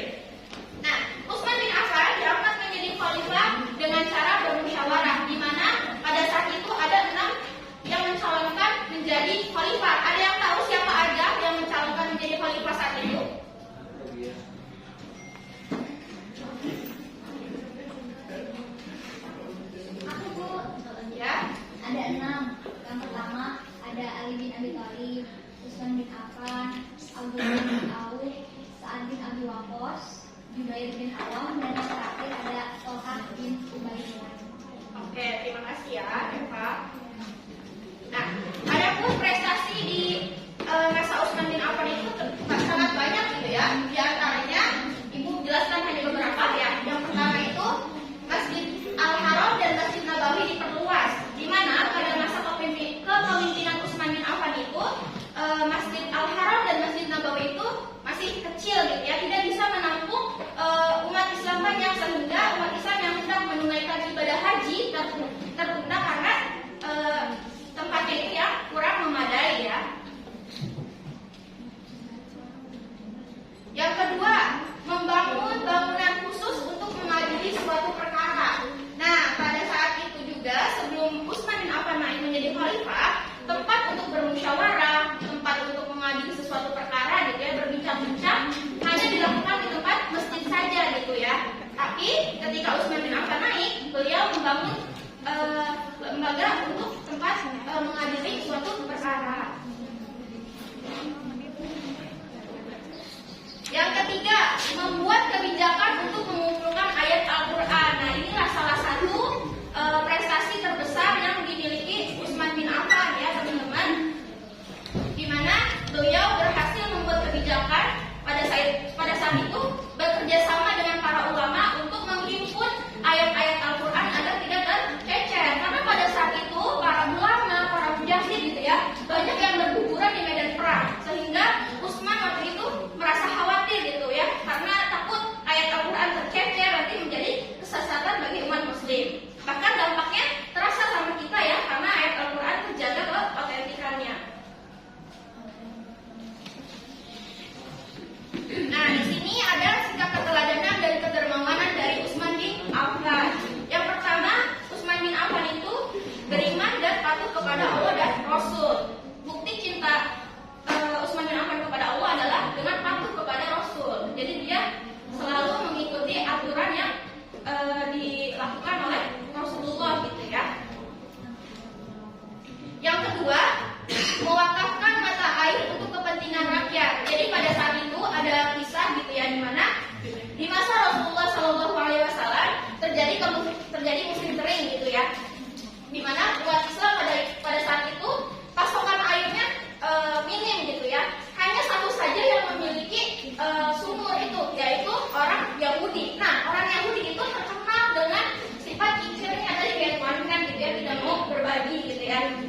Nah, Utsman bin Affan diangkat menjadi khalifah dengan cara bermusyawarah, di mana pada saat itu ada 6 yang mencalonkan menjadi khalifah. Ada yang tahu siapa aja yang mencalonkan menjadi khalifah saat itu? Aku Bu, Ya. ada 6. Yang pertama ada Ali bin Abi Thalib, Utsman bin Affan, Abdullah bin Auf, Sa'ad bin Abi Waqqas, Jubair bin Awam, dan yang terakhir ada Thalhah bin Ubaidillah. Oke, terima kasih ya, Eva. Nah, adapun prestasi di masa Utsman bin Affan itu sangat banyak gitu ya. Di antaranya, Ibu jelaskan hanya beberapa ya. Yang pertama itu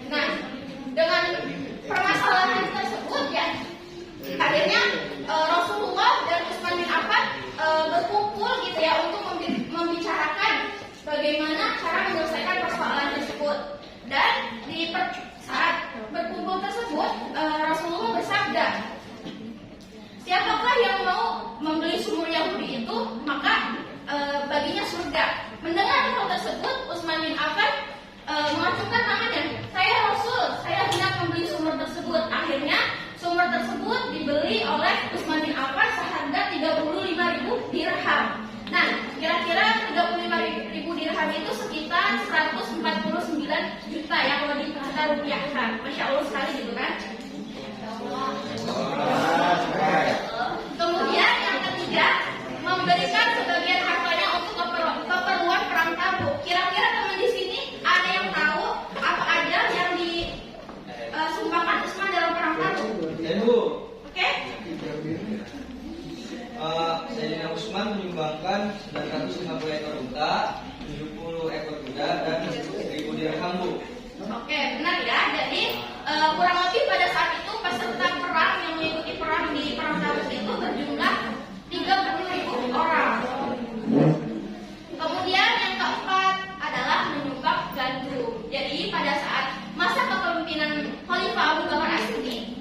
Nah, dengan permasalahan tersebut ya, akhirnya Rasulullah dan Utsman bin Affan berkumpul gitu ya untuk membicarakan bagaimana cara menyelesaikan persoalan tersebut. Dan di saat berkumpul tersebut Rasulullah bersabda, siapakah yang mau membeli sumur Yahudi itu, maka baginya surga. Mendengar hal tersebut, Utsman bin Affan mengacungkan tangannya, saya Rasul, saya hendak membeli sumur tersebut. Akhirnya sumur tersebut dibeli oleh Utsman bin Affan seharga 35.000 dirham. Nah, kira-kira 35.000 dirham itu sekitar 149 juta ya kalau kita rupiahkan. Masya Allah sekali gitu kan. Kemudian yang ketiga, memberikan sebagian hartanya untuk keperluan perang Tabuk. Kira-kira teman di sini ada yang tahu apa aja yang disumbangkan Utsman dalam perang Tabuk? Oke? Sayyidina Utsman menyumbangkan 950 ekor unta, 70 ekor kuda, dan 1.000 dirham, Bu. Oke, benar ya. Jadi kurang lebih pada saat itu peserta perang yang mengikuti perang di perang Tabuk itu berjumlah 30.000 orang. Kemudian yang keempat adalah menyumbang gandum. Jadi pada saat masa kepemimpinan Khalifah Abu Bakar As-Siddiq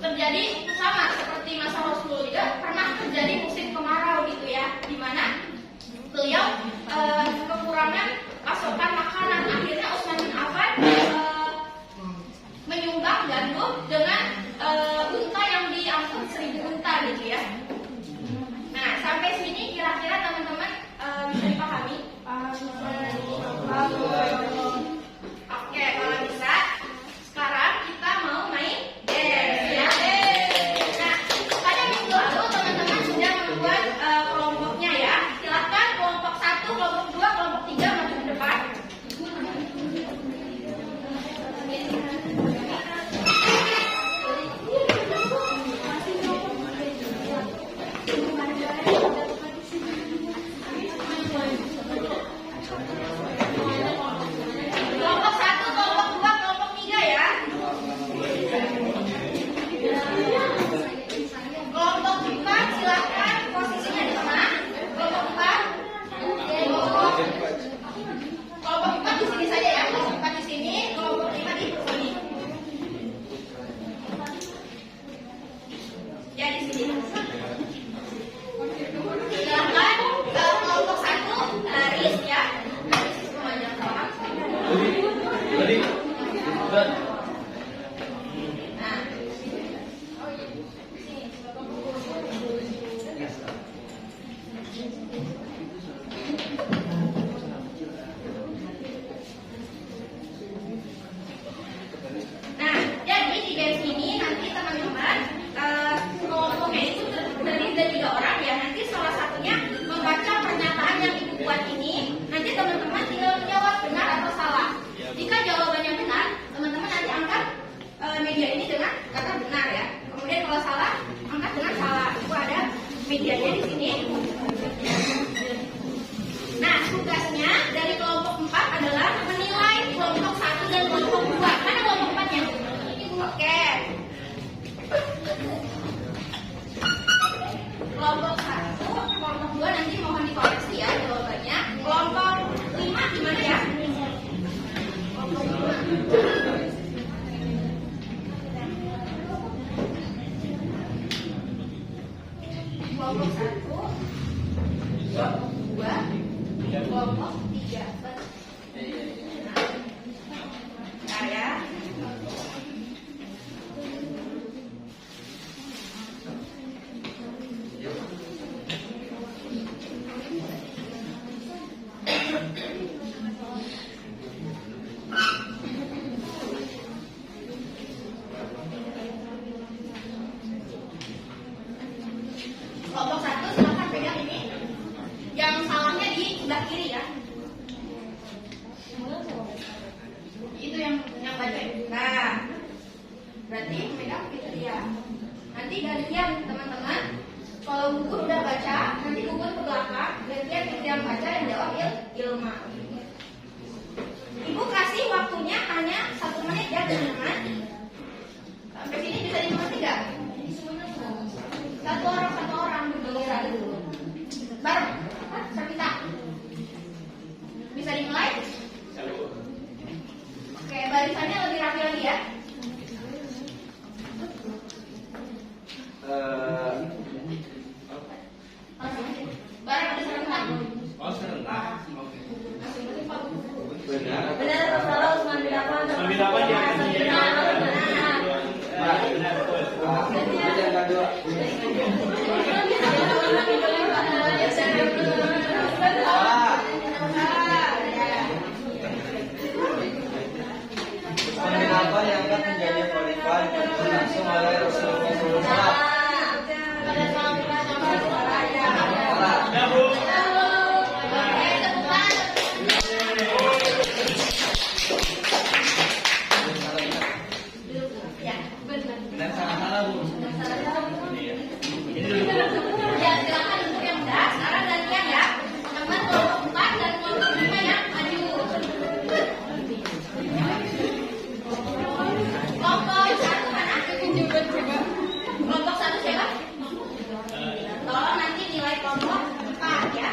terjadi sama seperti masa Rasulullah juga pernah terjadi musim kemarau gitu ya, di mana beliau kekurangan pasokan makanan. Akhirnya Utsman bin Affan menyumbang gandum dengan unta yang diangkut 1.000 unta gitu ya. Nah, sampai sini kira-kira teman-teman bisa dipahami? Oke, kalau bisa sekarang kita mau main dance ya. Nah, pada minggu lalu teman-teman sudah membuat kelompoknya ya. Silakan kelompok 1, kelompok 2, kelompok 3 maju ke depan. Kelompok 1, kelompok 2, kelompok 3 ya. Kelompok 4 silakan posisinya di tengah. Kelompok 4 di sini saja ya. Kelompok 4 di sini, kelompok 5 di sini. Ya di sini. Silakan kelompok 1 baris ya. Baris semuanya salam. Nah. Nah, jadi di games ini nanti teman-teman kelompoknya itu terdiri dari 3 orang ya. Nanti salah satunya membaca pernyataan yang ibu buat ini. Nanti teman-teman tinggal menjawab benar atau salah. Jika jawabannya benar, teman-teman nanti angkat media ini dengan kata benar ya. Kemudian kalau salah, angkat dengan salah. Itu ada medianya di sini. Nah, tugasnya dari kelompok 4 adalah menilai kelompok 1 dan kelompok 2. Mana kelompok 4-nya? Oke. Kelompok 1, kelompok 2 nanti mohon dikoreksi ya jawabannya. Kelompok 5 gimana ya? Kelompok 5. Kelompok 1, kelompok 2, kelompok 3. Nah ya. Kelompok 1 silakan pegang ini. Yang salahnya di sebelah kiri ya. Itu yang baca. Nah, berarti pegang Fitria. Nanti gantian teman-teman. Kalau gugur udah baca, nanti gugur ke belakang. Gantian Fitria yang baca, yang jawab Ilma. Ibu kasih waktunya hanya Benar. Benar, salah Usman bin Affan. Usman bin Affan yang Benar. benar betul. Yang kedua. Usman bin Affan yang akan menjadi khalifah dipimpin langsung oleh Rasulullah SAW. Ya, Bu. Dan salah-salah Bu. Ini dulu. Ya, silakan untuk yang udah. Sekarang gantian ya. Teman kelompok 4 dan kelompok 5 yang maju. Kelompok 1 mana? Kelompok 1 siapa? Tolong nanti nilai kelompok 4 ya.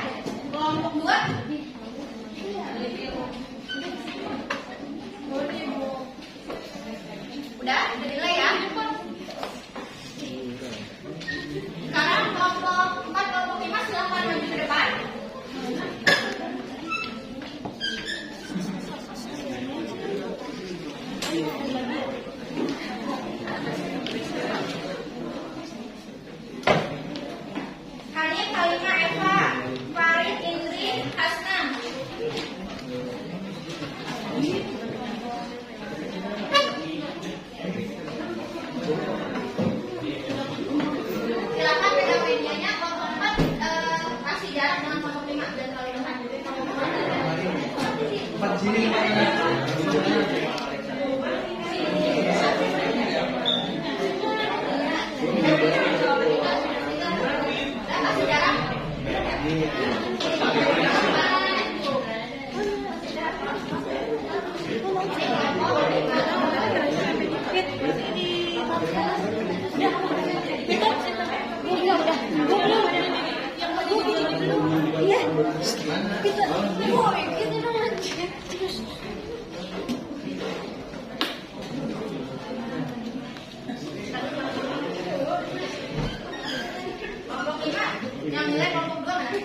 Kelompok 2. Udah nilai ya. Sekarang kelompok 4, kelompok 5 silakan maju ke depan. Hanif, Halima, Eva, Farid, Indri, Hasna. Silakan pegang medianya. Kelompok 4 kasih jarak dengan kelompok 5 dan kalau depan. Empat sini Pak. Kasih jarak. Kelompok 5 yang nilai kelompok 2 mana?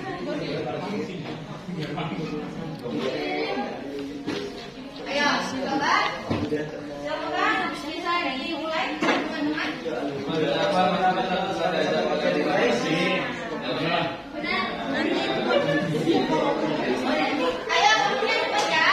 Ayo, coba. Coba bisa dimulai teman-teman. Benar. Ayo, kemudian cepat ya.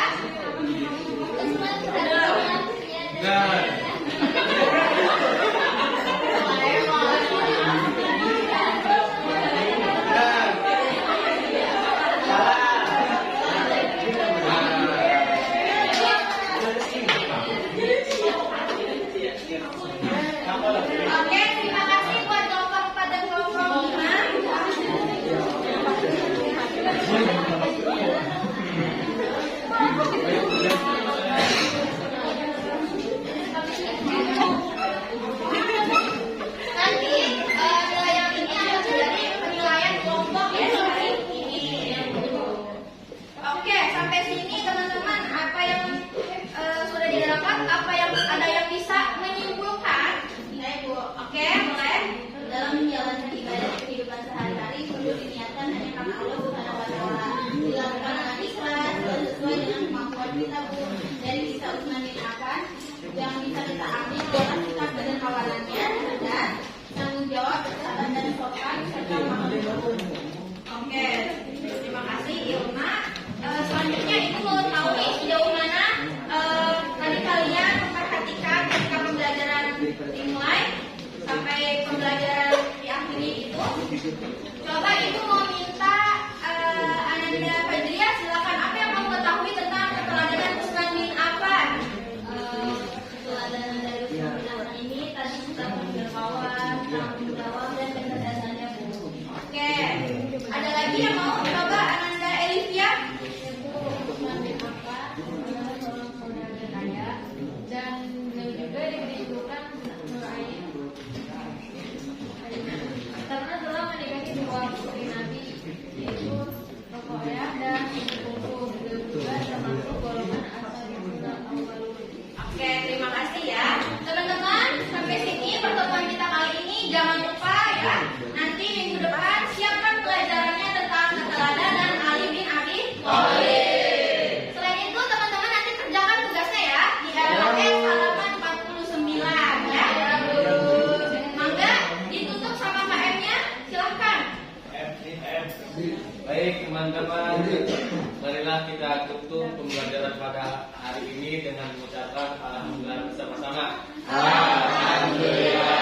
Marilah kita tutup pembelajaran pada hari ini dengan mengucapkan alhamdulillah bersama-sama. Alhamdulillah.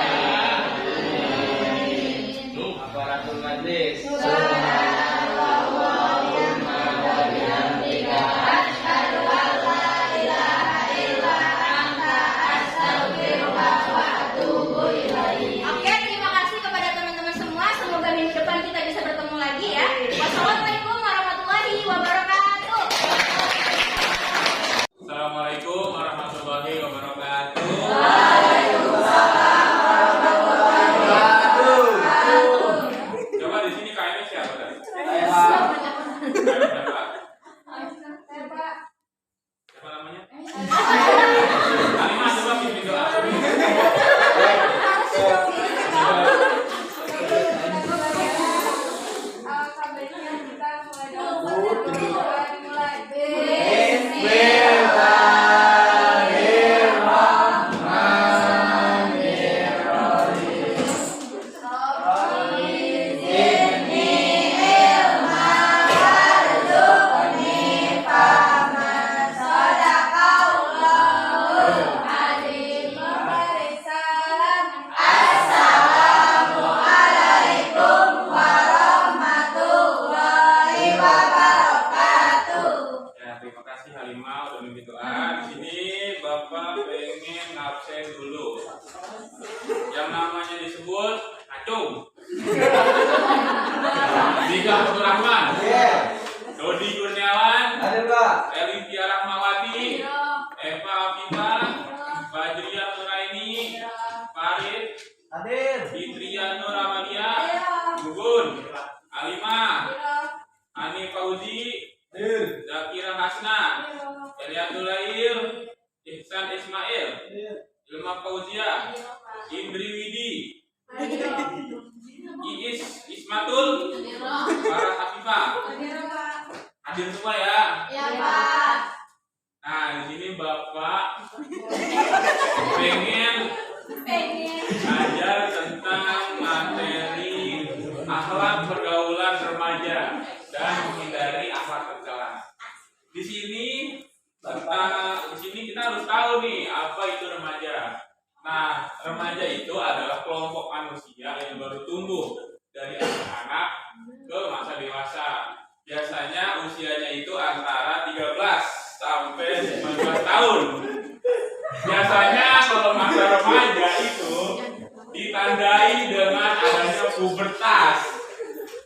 Aparatur majlis. Oke, terima kasih kepada teman-teman semua. Semoga minggu depan kita bisa bertemu lagi ya. Wassalamualaikum warahmatullahi wabarakatuh. Assalamualaikum warahmatullahi wabarakatuh. Coba di sini kayaknya siapa tadi? Siapa? Siapa namanya? Alimah, coba pimpin doa. Kabarnya kita mulai Ya, terima kasih Halimah udah mimpin doa. Di sini Bapak pengen absen dulu. Yang namanya disebut Acung. Dika Abdul Rahman. Dodi Kurniawan. Ada Pak. Elivia Rahmawati. Eva Afifah. Fajriya Nuraini. Farid. Hadir. Fitria Nur Amalia. Gugun. Alimah. Ani Fauzi. Zakira Hasna. Eliatul Lail. Ihsan Ismail. Ilma Fauzia. Indri Widi. Iis Ismatul. Farah Hafifah. Hadir semua ya. Ya, Pak. Nah, di sini Bapak pengen belajar tentang materi akhlak pergaulan remaja dan menghindari akhlak tercela. Di sini kita harus tahu nih apa itu remaja. Nah, remaja itu adalah kelompok manusia yang baru tumbuh dari anak-anak ke masa dewasa. Biasanya usianya itu antara 13 sampai 19 tahun. Biasanya kalau masa remaja itu ditandai dengan adanya pubertas.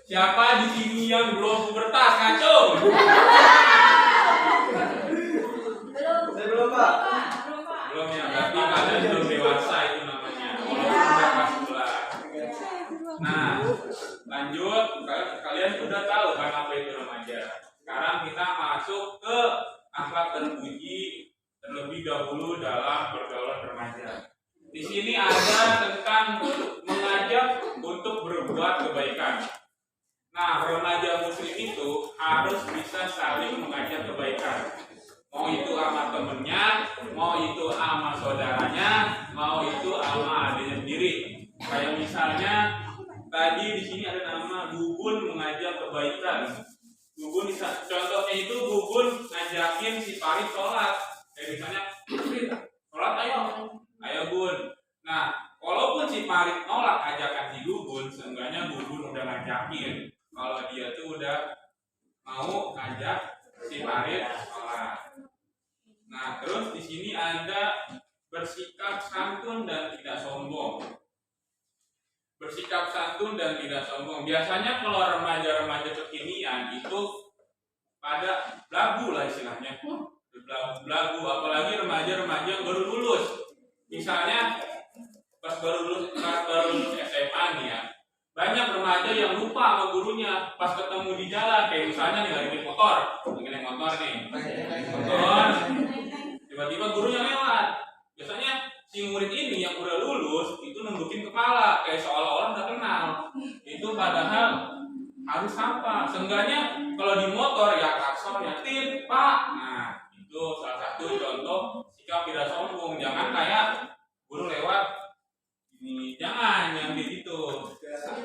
Siapa di sini yang belum pubertas? Kacung. Saya belum Pak. Belum ya, berarti kalian belum dewasa itu namanya. Walaupun udah kelas 11. Nah, lanjut. Kalian sudah tahu kan apa itu remaja. Sekarang kita masuk ke akhlak terpuji terlebih dahulu dalam pergaulan remaja. Di sini ada tentang mengajak untuk berbuat kebaikan. Nah, remaja muslim itu harus bisa saling mengajak kebaikan. Mau itu sama temennya, mau itu sama saudaranya, mau itu sama adiknya sendiri. Kayak misalnya tadi di sini ada nama Gugun mengajak kebaikan. Gugun contohnya itu Gugun ngajakin si Farid sholat. Kayak misalnya, sholat ayo Gun. Nah, walaupun si Farid nolak ajakan si Gugun, seenggaknya Gugun udah ngajakin kalau dia tuh udah mau ngajak si Farid sholat. Nah, terus di sini ada bersikap santun dan tidak sombong. Bersikap santun dan tidak sombong. Biasanya kalau remaja-remaja kekinian itu pada belagu lah istilahnya. Belagu, apalagi remaja-remaja yang baru lulus. Misalnya pas baru lulus SMA nih ya. Banyak remaja yang lupa sama gurunya pas ketemu di jalan, kayak misalnya nih lagi naik motor nih. Motor. Tiba-tiba gurunya lewat. Biasanya si murid ini yang udah lulus itu nundukin kepala kayak seolah-olah udah kenal. Itu padahal harus apa? Seenggaknya kalau di motor ya klakson ya tit, Pak. Nah, itu salah satu contoh sikap tidak sombong. Jangan kayak guru lewat ini, jangan yang begitu.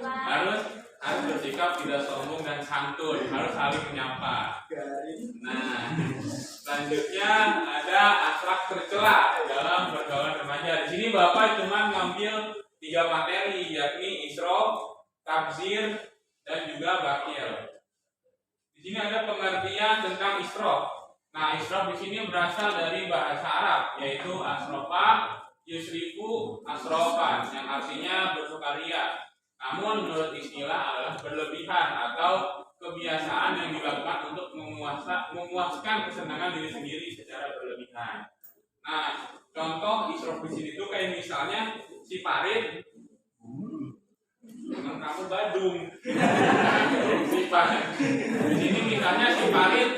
Harus bersikap tidak sombong dan santun. Harus saling menyapa. Nah, selanjutnya ada akhlak tercela dalam pergaulan remaja. Di sini Bapak cuma ngambil 3 materi, yakni isrof, tabzir, dan juga bakil. Di sini ada pengertian tentang isrof. Nah, isrof di sini berasal dari bahasa Arab, yaitu asrofa, yusrifu, asrofan, yang artinya bersukaria. Namun menurut istilah adalah berlebihan atau kebiasaan yang dilakukan untuk memuaskan kesenangan diri sendiri secara berlebihan. Nah, contoh isrof di sini itu kayak misalnya si Farid dengan kamu Badung. Si Farid di sini misalnya si Farid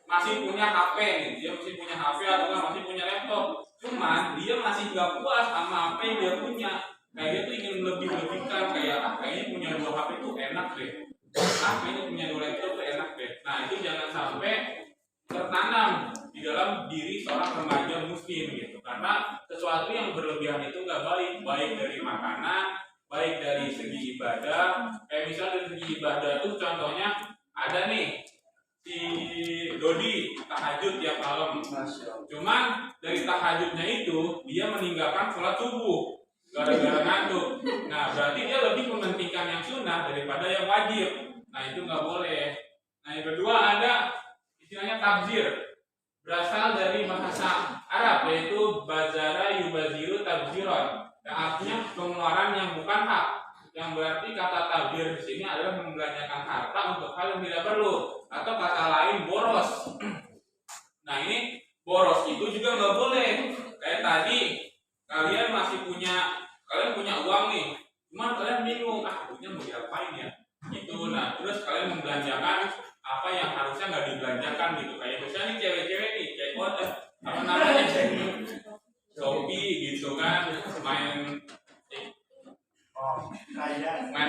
masih punya HP nih, dia masih punya HP atau masih punya laptop. Cuman dia masih nggak puas sama apa yang dia punya. Kayak dia tuh ingin lebih-lebihkan, kayak kayaknya punya 2 HP itu enak deh. Kayaknya punya 2 laptop itu enak deh. Nah, itu jangan sampai tertanam di dalam diri seorang remaja muslim gitu. Karena sesuatu yang berlebihan itu nggak baik dari makanan, baik dari segi ibadah. Kayak misalnya dari segi ibadah tuh contohnya ada nih si Dodi tahajud tiap malam. Cuman dari tahajudnya itu dia meninggalkan sholat subuh gara-gara ngantuk. Nah, berarti dia lebih mementingkan yang sunnah daripada yang wajib. Nah, itu nggak boleh. Nah, yang kedua ada istilahnya tabzir, berasal dari bahasa Arab, yaitu bazara yubaziru tabziron, yang artinya pengeluaran yang bukan hak. Yang berarti kata tabzir di sini adalah membelanjakan harta untuk hal yang tidak perlu, atau kata lain boros. Nah, ini boros itu juga nggak boleh. Kayak tadi kalian punya uang nih, cuma kalian bingung, duitnya mau diapain ya? Gitu. Nah, terus kalian membelanjakan apa yang harusnya nggak dibelanjakan gitu. Kayak misalnya nih cewek-cewek nih, kayak apa namanya, Shopee gitu kan, main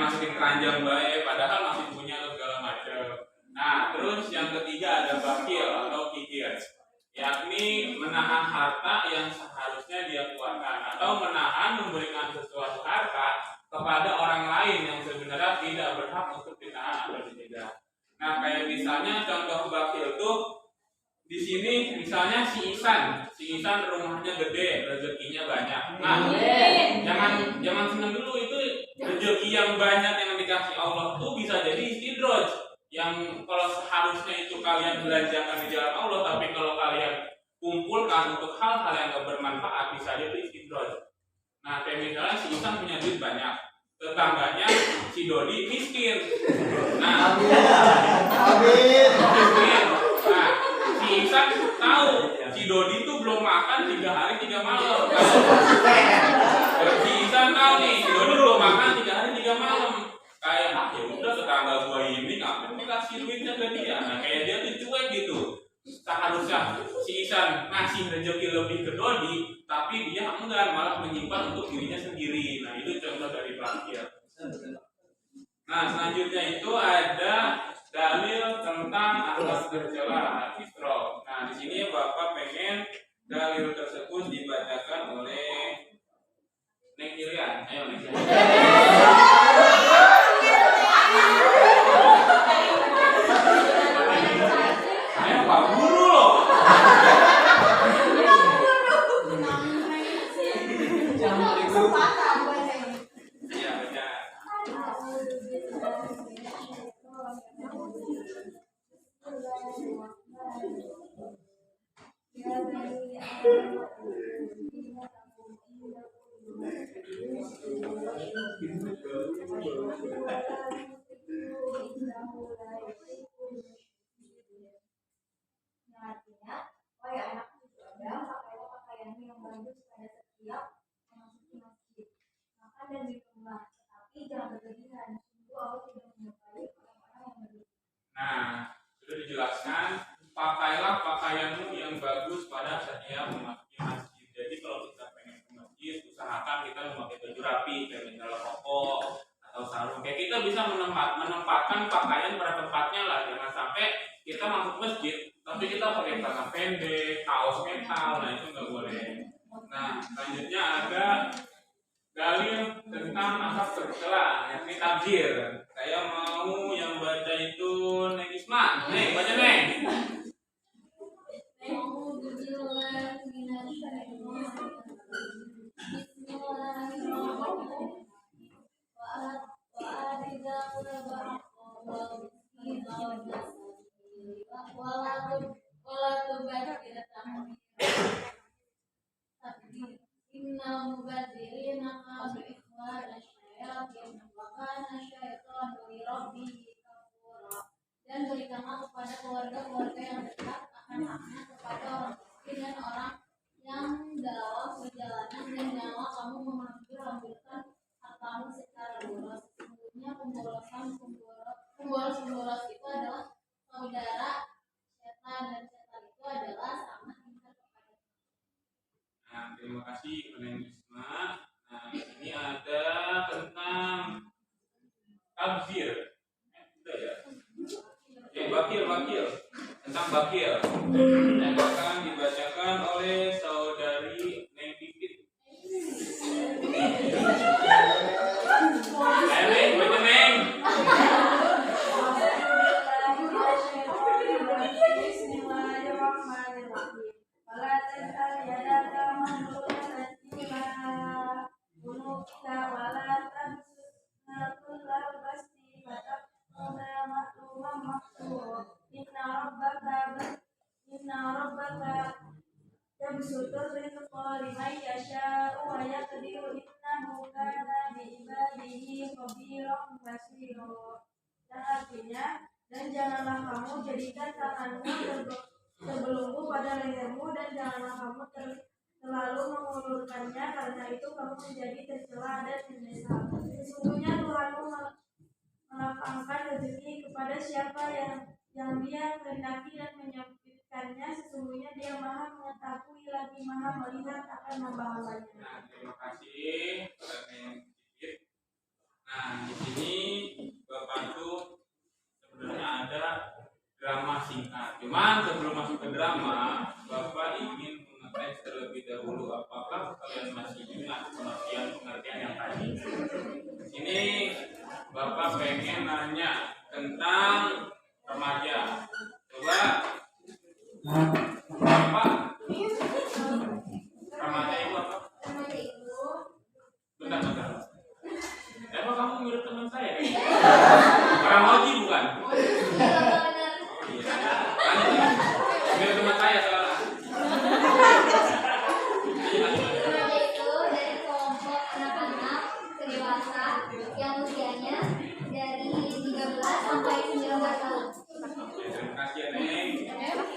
masukin keranjang baik, padahal masih punya segala macam. Nah, terus yang ketiga ada bakil atau kikir, yakni menahan harta yang seharusnya dia keluarkan, atau menahan memberikan sesuatu harta kepada orang lain yang sebenarnya tidak berhak untuk ditahan atau dicegah. Nah, kayak misalnya contoh bakil tuh di sini misalnya si Ihsan rumahnya gede, rezekinya banyak. Nah, jangan senang dulu, itu rezeki yang banyak yang dikasih Allah tuh bisa jadi istidraj. Yang kalau seharusnya itu kalian belanjakan di jalan Allah, tapi kalau kalian kumpulkan untuk hal-hal yang gak bermanfaat, bisa jadi istidraj. Nah, kayak misalnya si Ihsan punya duit banyak, tetangganya si Dodi miskin. Nah, miskin. Nah, si Ihsan tahu si Dodi tuh belum makan 3 hari 3 malam. Si Ihsan tahu nih si Dodi belum makan 3 hari 3 malam. Kayak ya udah tetangga gua ini ngapain kasih duitnya ke dia. Nah, kayak dia tuh cuek gitu. Seharusnya si Ihsan ngasih rezeki lebih ke Dodi, tapi dia enggan, malah menyimpan untuk dirinya sendiri. Nah, itu contoh dari bakil. Nah, selanjutnya itu ada dalil tentang akhlak tercela, isrof. Nah, di sini Bapak pengen dalil tersebut dibacakan oleh Nek Irian. Ayo Nek Irian. Saya Pak Guru loh. Iya, benar. Artinya, wahai anak Adam, pakailah pakaianmu yang bagus pada setiap memasuki masjid. Makan dan minumlah, tetapi jangan berlebihan. Sungguh Allah tidak menyukai orang-orang yang berlebihan. Nah, sudah dijelaskan, pakailah pakaianmu yang bagus pada setiap memasuki masjid. Jadi kalau kita pengen ke masjid, usahakan kita memakai baju rapi, kayak misalnya koko atau sarung. Kayak kita bisa menempatkan pakaian pada tempatnya lah. Jangan sampai kita masuk masjid, tapi kita pakai celana pendek, kaos metal. Nah, itu nggak boleh. Nah, selanjutnya ada dalil tentang akhlak tercela, yakni tabzir. Saya mau yang baca itu Nek Isma. Walatu badzir tapi innal mubadzirina kanu ikhwana syayatin wa kana syaitanu li rabbih kafura. Dan berikanlah kepada keluarga-keluarga yang dekat akan haknya kepada orang miskin dan orang yang dalam perjalanan, dan janganlah kamu mengambil-ambilkan hartamu secara boros. Sesungguhnya pemboros itu adalah saudara setan, dan setan itu adalah sangat ingkar kepada. Nah, terima kasih Neng Isma. Nah, ini ada tentang tabzir. Sudah ya? Bakil. Tentang bakil. Yang akan dibacakan oleh saudari Neng Pipit. Ayo Neng, baca Neng. Bismillahirrahmanirrahim. Wala taj'al yadaka maghlulatan ila unuka wala tabsutha kullal basti fataq'uda mahluman mahsura. Inna rabbaka yabsutur rizqa liman yasha'u wa yaqdiru innahu kana bi'ibadihi khabiran basira. Dan artinya, dan janganlah kamu jadikan tanganmu terbelenggu pada lehermu, dan janganlah kamu terlalu mengulurkannya, karena itu kamu menjadi tercela dan menyesal. Sesungguhnya Tuhanmu melapangkan rezeki kepada siapa yang Dia kehendaki dan menyempitkannya. Sesungguhnya Dia Maha Mengetahui lagi Maha Melihat akan membawanya. Nah, terima kasih Pak Neng Pipit. Nah, di sini Bapak itu sebenarnya ada drama singkat. Cuman sebelum masuk ke drama, Bapak ingin mengetes terlebih dahulu apakah kalian masih ingat pengertian yang tadi. Di sini Bapak pengen nanya tentang remaja. Coba Bapak, remaja itu apa? Bentar. Emang kamu mirip teman saya? Orang Oji bukan? Mirip teman saya soalnya. Remaja itu dari kelompok anak-anak ke dewasa yang usianya dari 13 sampai 19 tahun. Terima kasih ya Neng.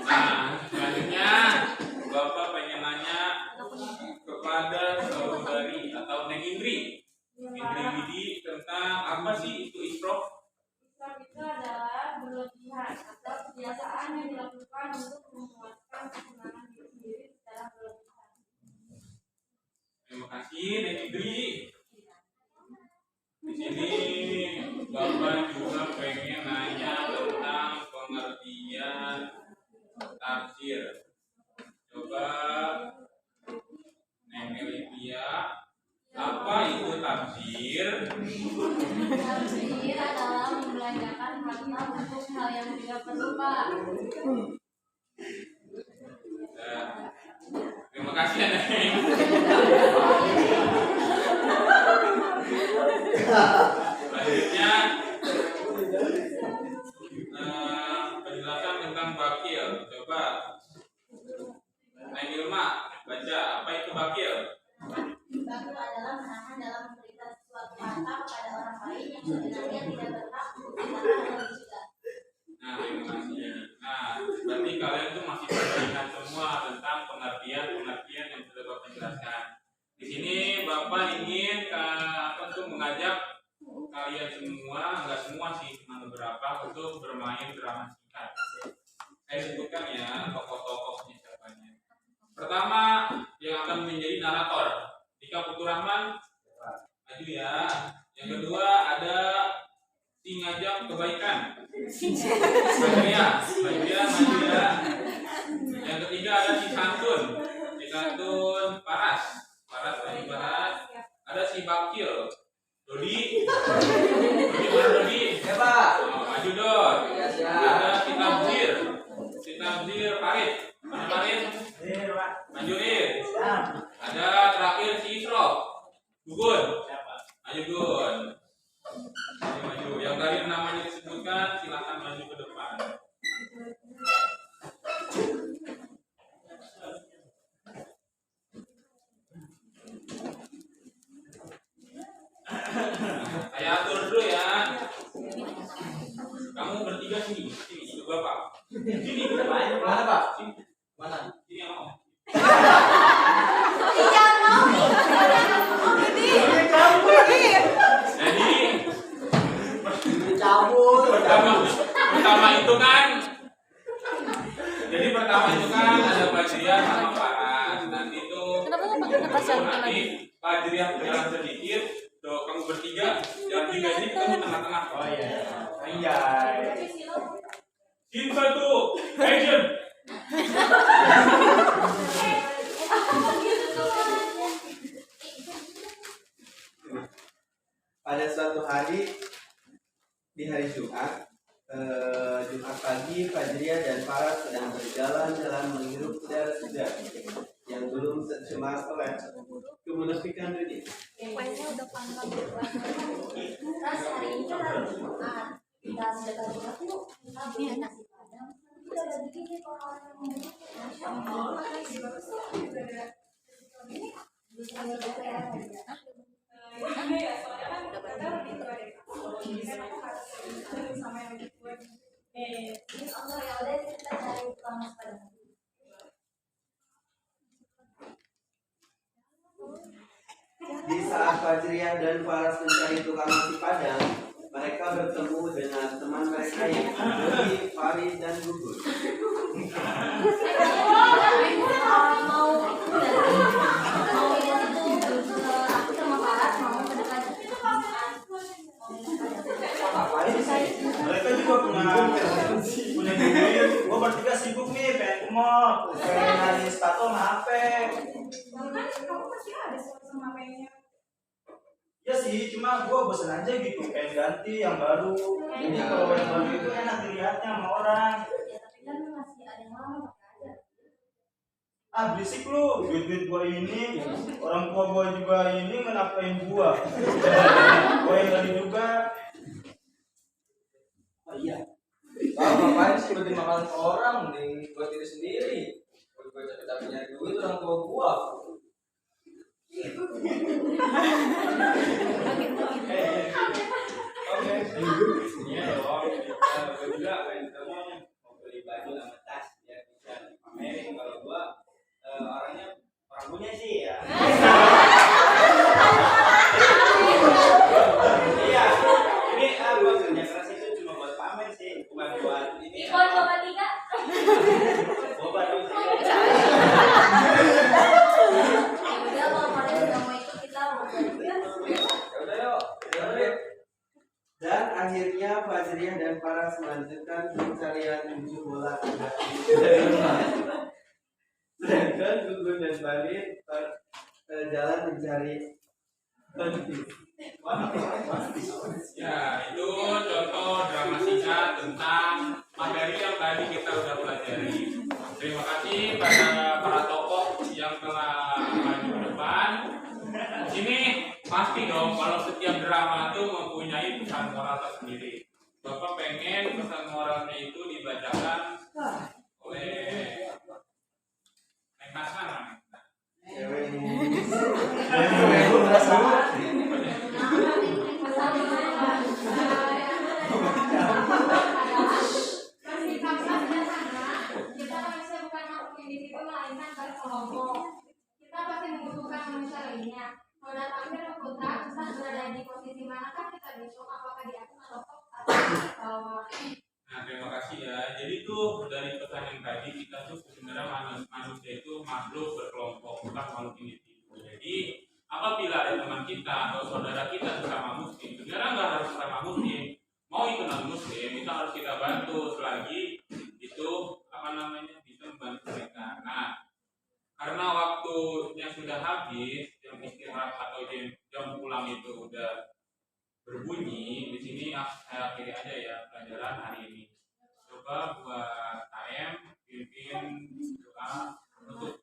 Nah, selanjutnya Bapak pengen nanya kepada saudari atau Neng Indri Widi tentang apa sih itu isrof? Isrof itu adalah berlebihan atau kebiasaan yang dilakukan untuk memuaskan kesenangan diri sendiri secara berlebihan. Terima kasih Neng Indri. Di sini Bapak juga pengen nanya tentang pengertian tafsir. Coba Neng Elivia, apa itu tafsir? Tafsir adalah membelanjakan harta untuk hal yang tidak perlu, Pak. Terima kasih ya Neng. Selanjutnya penjelasan tentang bakil. Coba Neng Ilma baca, apa itu bakil? Bakil adalah menahan dalam memberikan sesuatu harta kepada orang lain yang sebenarnya tidak berhak untuk dikatakan oleh juga. Nah, terima kasih. Nah, berarti kalian tuh masih ingat semua tentang pengertian yang sudah Bapak jelaskan. Di sini Bapak ingin mengajak kalian semua, enggak semua sih, cuma beberapa, untuk bermain drama singkat. Saya sebutkan ya tokoh-tokohnya siapanya. Pertama yang akan menjadi narator, Dika Putu Rahman, maju ya. Yang kedua ada si ngajak kebaikan, maju ya. Yang ketiga ada si santun Paras. Ada si bakil, Dodi mana Dodi? Ya Pak. Maju Dod. Ada si tabzir Farid. Mana Farid? Maju Rid. Ada terakhir si Isrof, Gugun. Maju Gun. Maju. Yang tadi namanya disebutkan silakan maju ke depan. Sini kita main. Mana Pak? Sini. Mana? Sini yang mau. Iya, mau. Jadi Cabut. pertama itu kan ada Fajriah sama Faras. Nanti tuh nanti Fajriah berjalan sedikit, tuh kamu bertiga jalan tiga ini ketemu tengah-tengah. Oh iya. Iya. Scene 1, action. Pada suatu hari di hari Jumat, Jumat pagi, Fajriah dan Faras sedang berjalan-jalan menghirup udara segar yang belum tercemar oleh kemunafikan dunia. Ras, hari ini kan hari Jumat. Kita sedekah Jumat yuk. Kita beli nasi padang. Kita bagi ini ke orang-orang yang membutuhkan. Masya Allah. Bisa sedekah ya. Ini ya, soalnya kan kita lebih tua deh. Jadi kan aku harus sama yang lebih tua. Insya Allah ya udah kita cari tukang nasi padang. Di saat Fajriah dan Faras mencari tukang nasi padang, mereka bertemu dengan teman mereka yang Dodi, Farid, dan Gugur. Mereka juga punya duit. Gua bertiga sibuk nih, pengen ke mall, pengen nyari sepatu sama HP. Kan kamu pasti ada sama pengennya. Ya sih, cuma gua bosan aja gitu, pengen ganti yang baru. Ini kalau yang baru itu enak dilihatnya sama orang. Ya tapi kan masih ada yang lama pakai aja. Ah berisik lu, duit-duit gua ini, orang tua gua juga ini ngenapain gua. Gua yang tadi juga. Oh iya. Kalau ngapain sih berarti makan orang, mending buat diri sendiri. Kalau gue capek-capek nyari duit orang tua gua. Oke. Iya dong. Gue juga pengen ketemu mau beli baju sama tas biar bisa dipamerin. Kalau gua orangnya orang punya sih ya. Iya. Ini gua kerja keras itu cuma buat pamer sih, bukan buat ini. Ikon Bapak Tiga. Boba tuh. Ya udah kalau kalian sudah mau ikut kita mau belajar. Ya udah yuk. Dan akhirnya Fajriah dan Faras melanjutkan pencarian tujuh bola sedangkan Gugur dan Farid jalan mencari konflik. Ya, itu contoh drama singkat tentang materi yang tadi kita udah pelajari. Terima kasih pada para tokoh yang telah maju ke depan. Di sini pasti dong kalau setiap drama itu mempunyai pesan moral tersendiri. Bapak pengen pesan moralnya itu dibacakan oleh Nasman. Masih kakak sederhana, kita manusia bukan makhluk individu melainkan berkelompok. Kita pasti membutuhkan manusia lainnya. Saudara Amir berputar, entah berada di posisi manakah kita besok, apakah di atas atau di bawah. Nah, terima kasih ya. Jadi tuh dari pesan yang tadi kita tuh sebenarnya manusia itu makhluk berkelompok, bukan makhluk individu. Jadi apabila ada teman kita atau saudara kita sesama muslim, sebenarnya nggak harus sesama muslim, mau itu non muslim, kita harus kita bantu selagi itu bisa membantu mereka. Nah, karena waktunya sudah habis, jam istirahat atau jam pulang itu udah berbunyi, di sini saya akhiri aja ya pelajaran hari ini. Coba buat AM pimpin doa untuk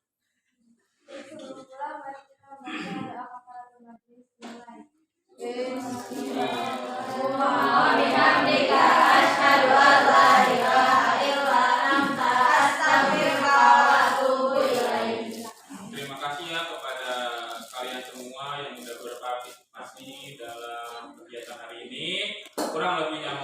terima kasih ya kepada kalian semua yang sudah berpartisipasi dalam kegiatan hari ini. Kurang lebihnya